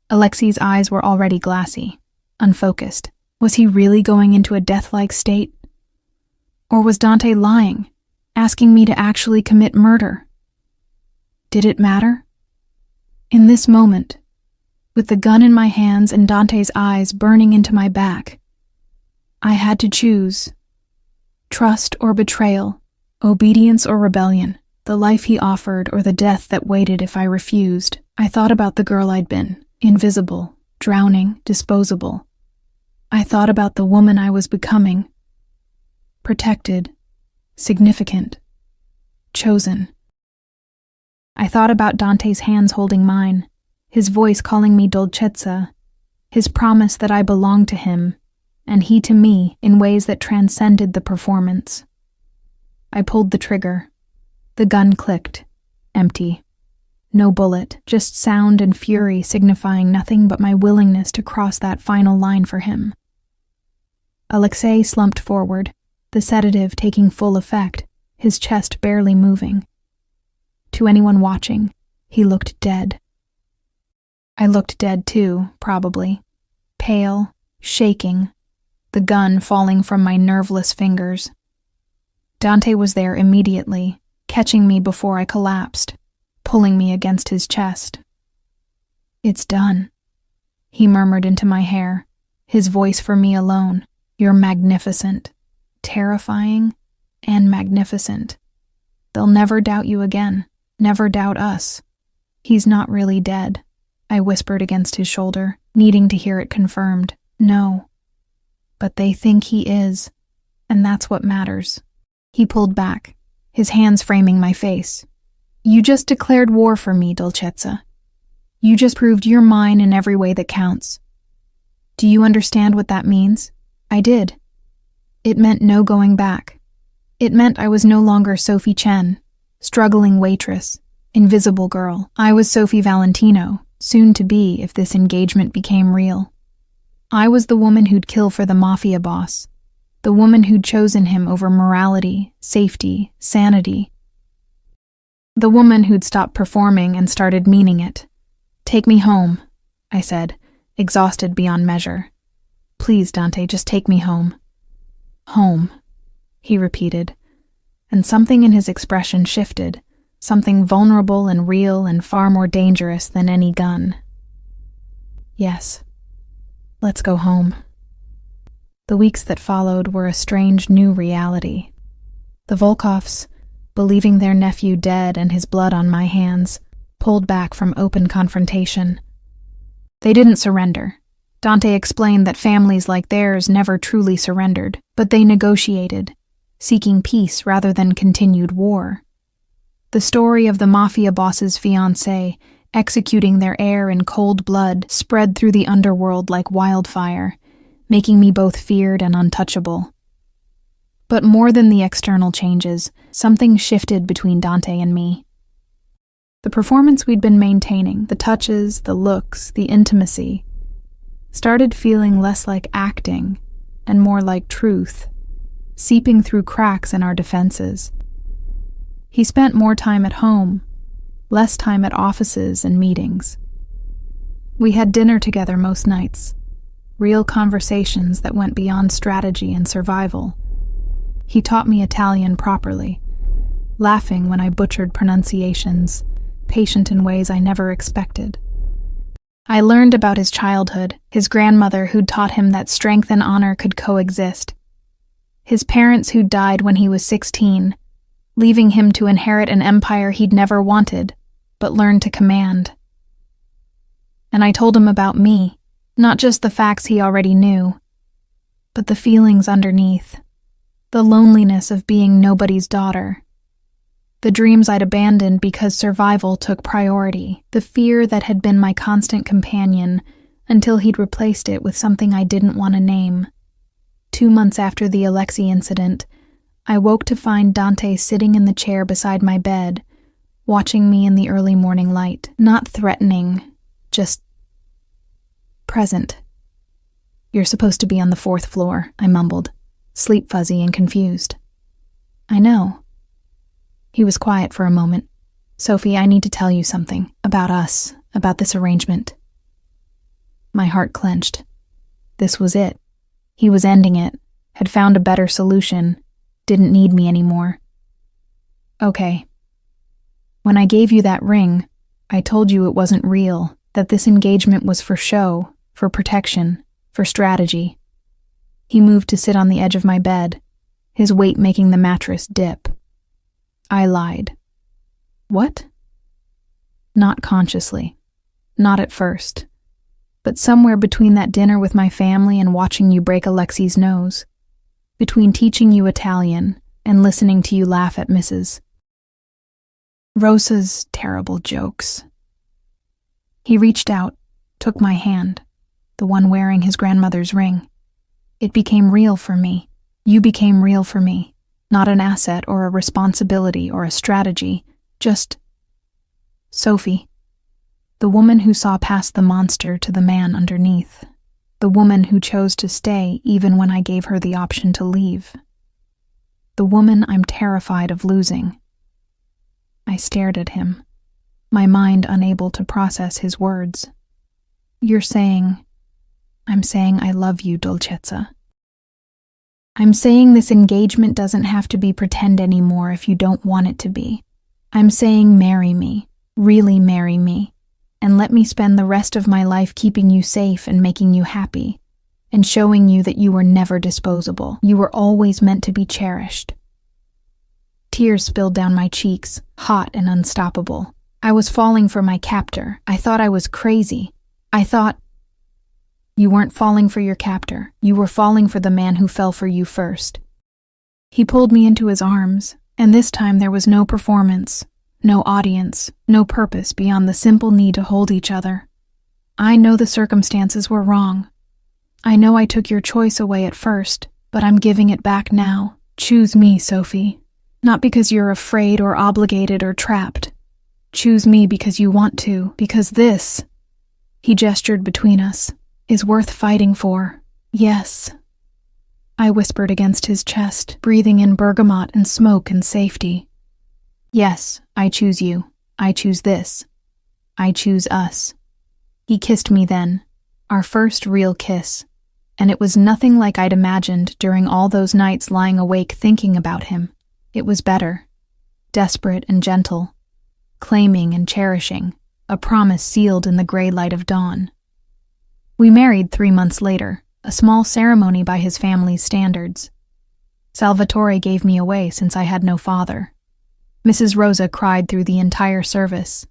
Alexei's eyes were already glassy, unfocused. Was he really going into a death-like state? Or was Dante lying, asking me to actually commit murder? Did it matter? In this moment, with the gun in my hands and Dante's eyes burning into my back, I had to choose. Trust or betrayal, obedience or rebellion, the life he offered or the death that waited if I refused. I thought about the girl I'd been, invisible, drowning, disposable. I thought about the woman I was becoming, protected, significant, chosen. I thought about Dante's hands holding mine, his voice calling me dolcezza, his promise that I belonged to him, and he to me in ways that transcended the performance. I pulled the trigger. The gun clicked, empty. No bullet, just sound and fury signifying nothing but my willingness to cross that final line for him. Alexei slumped forward, the sedative taking full effect, his chest barely moving. To anyone watching, he looked dead. I looked dead too, probably. Pale, shaking, the gun falling from my nerveless fingers. Dante was there immediately, catching me before I collapsed, pulling me against his chest. "It's done," he murmured into my hair, his voice for me alone. "You're magnificent, terrifying, and magnificent. They'll never doubt you again, never doubt us. He's not really dead," I whispered against his shoulder, needing to hear it confirmed. "No. But they think he is, and that's what matters." He pulled back, his hands framing my face. "You just declared war for me, dolcezza. You just proved you're mine in every way that counts. Do you understand what that means?" I did. It meant no going back. It meant I was no longer Sophie Chen, struggling waitress, invisible girl. I was Sophie Valentino, soon to be if this engagement became real. I was the woman who'd kill for the Mafia boss, the woman who'd chosen him over morality, safety, sanity. The woman who'd stopped performing and started meaning it. "Take me home," I said, exhausted beyond measure. "Please, Dante, just take me home." "Home," he repeated, and something in his expression shifted, something vulnerable and real and far more dangerous than any gun. "Yes. Let's go home." The weeks that followed were a strange new reality. The Volkoffs, believing their nephew dead and his blood on my hands, pulled back from open confrontation. They didn't surrender. Dante explained that families like theirs never truly surrendered, but they negotiated, seeking peace rather than continued war. The story of the Mafia boss's fiancé executing their heir in cold blood spread through the underworld like wildfire, making me both feared and untouchable. But more than the external changes, something shifted between Dante and me. The performance we'd been maintaining, the touches, the looks, the intimacy, started feeling less like acting and more like truth, seeping through cracks in our defenses. He spent more time at home, less time at offices and meetings. We had dinner together most nights, real conversations that went beyond strategy and survival. He taught me Italian properly, laughing when I butchered pronunciations, patient in ways I never expected. I learned about his childhood, his grandmother who'd taught him that strength and honor could coexist, his parents who'd died when he was 16, leaving him to inherit an empire he'd never wanted, but learned to command. And I told him about me, not just the facts he already knew, but the feelings underneath, the loneliness of being nobody's daughter, the dreams I'd abandoned because survival took priority, the fear that had been my constant companion until he'd replaced it with something I didn't want to name. 2 months after the Alexei incident, I woke to find Dante sitting in the chair beside my bed, watching me in the early morning light, not threatening, just present. "You're supposed to be on the 4th floor, I mumbled, sleep fuzzy and confused. "I know." He was quiet for a moment. "Sophie, I need to tell you something. About us. About this arrangement." My heart clenched. This was it. He was ending it. Had found a better solution. Didn't need me anymore. "Okay. When I gave you that ring, I told you it wasn't real, that this engagement was for show, for protection, for strategy." He moved to sit on the edge of my bed, his weight making the mattress dip. I lied. "What?" Not consciously. Not at first. But somewhere between that dinner with my family and watching you break Alexei's nose. Between teaching you Italian and listening to you laugh at Mrs. Rosa's terrible jokes. He reached out, took my hand, the one wearing his grandmother's ring. It became real for me. You became real for me. Not an asset or a responsibility or a strategy, just Sophie, the woman who saw past the monster to the man underneath, the woman who chose to stay even when I gave her the option to leave, the woman I'm terrified of losing. I stared at him, my mind unable to process his words. "You're saying..." "I'm saying I love you, Dolcezza. I'm saying this engagement doesn't have to be pretend anymore if you don't want it to be. I'm saying marry me, really marry me, and let me spend the rest of my life keeping you safe and making you happy, and showing you that you were never disposable. You were always meant to be cherished." Tears spilled down my cheeks, hot and unstoppable. I was falling for my captor. I thought I was crazy. I thought, "You weren't falling for your captor. You were falling for the man who fell for you first." He pulled me into his arms, and this time there was no performance, no audience, no purpose beyond the simple need to hold each other. "I know the circumstances were wrong. I know I took your choice away at first, but I'm giving it back now. Choose me, Sophie. Not because you're afraid or obligated or trapped. Choose me because you want to, because this," he gestured between us, "is worth fighting for. Yes." I whispered against his chest, breathing in bergamot and smoke and safety. "Yes, I choose you. I choose this. I choose us." He kissed me then, our first real kiss, and it was nothing like I'd imagined during all those nights lying awake thinking about him. It was better, desperate and gentle, claiming and cherishing, a promise sealed in the gray light of dawn. We married 3 months later, a small ceremony by his family's standards. Salvatore gave me away since I had no father. Mrs. Rosa cried through the entire service.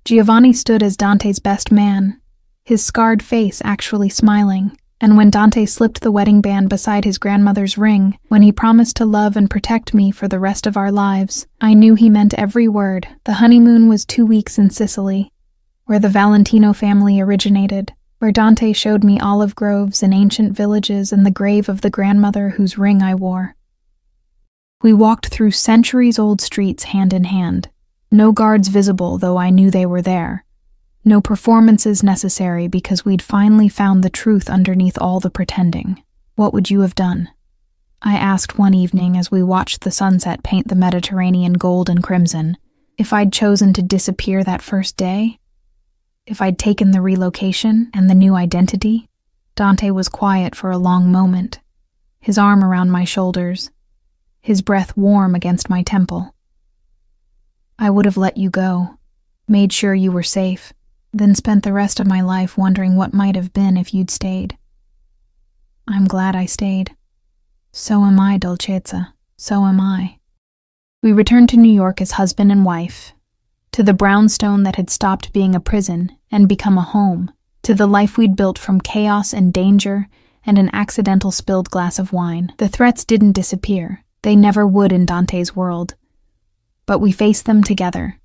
Giovanni stood as Dante's best man, his scarred face actually smiling, and when Dante slipped the wedding band beside his grandmother's ring, when he promised to love and protect me for the rest of our lives, I knew he meant every word. The honeymoon was 2 weeks in Sicily, where the Valentino family originated, where Dante showed me olive groves and ancient villages and the grave of the grandmother whose ring I wore. We walked through centuries-old streets hand in hand, no guards visible though I knew they were there, No performances necessary because we'd finally found the truth underneath all the pretending. What would you have done? I asked one evening as we watched the sunset paint the Mediterranean gold and crimson. If I'd chosen to disappear that first day? If I'd taken the relocation and the new identity? Dante was quiet for a long moment, his arm around my shoulders, his breath warm against my temple. I would have let you go, made sure you were safe, then spent the rest of my life wondering what might have been if you'd stayed. I'm glad I stayed. So am I, Dolcezza. So am I. We returned to New York as husband and wife, to the brownstone that had stopped being a prison and become a home, to the life we'd built from chaos and danger and an accidental spilled glass of wine. The threats didn't disappear. They never would in Dante's world. But we faced them together.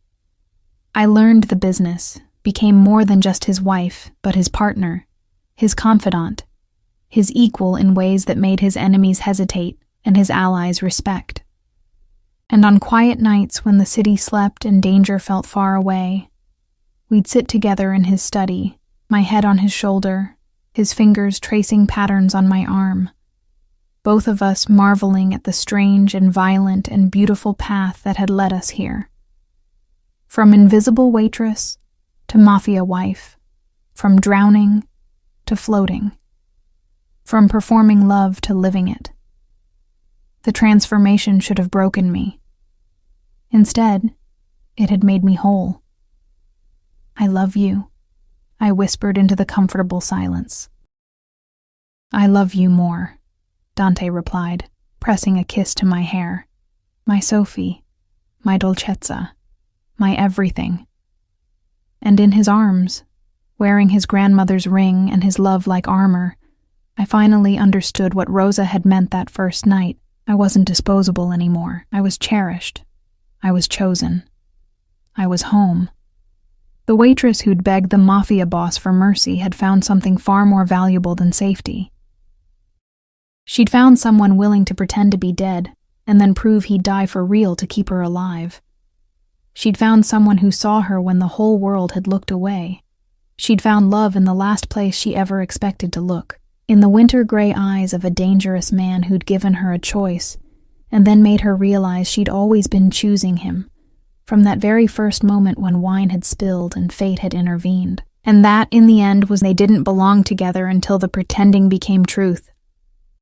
I learned the business, became more than just his wife, but his partner, his confidant, his equal in ways that made his enemies hesitate and his allies respect. And on quiet nights when the city slept and danger felt far away, we'd sit together in his study, my head on his shoulder, his fingers tracing patterns on my arm, both of us marveling at the strange and violent and beautiful path that had led us here. From invisible waitress to mafia wife, from drowning to floating, from performing love to living it. The transformation should have broken me. Instead, it had made me whole. I love you, I whispered into the comfortable silence. I love you more, Dante replied, pressing a kiss to my hair. My Sophie, my Dolcezza, my everything. And in his arms, wearing his grandmother's ring and his love like armor, I finally understood what Rosa had meant that first night. I wasn't disposable anymore. I was cherished. I was chosen. I was home. The waitress who'd begged the Mafia boss for mercy had found something far more valuable than safety. She'd found someone willing to pretend to be dead and then prove he'd die for real to keep her alive. She'd found someone who saw her when the whole world had looked away. She'd found love in the last place she ever expected to look, in the winter-gray eyes of a dangerous man who'd given her a choice and then made her realize she'd always been choosing him, from that very first moment when wine had spilled and fate had intervened. And that, in the end, was they didn't belong together until the pretending became truth,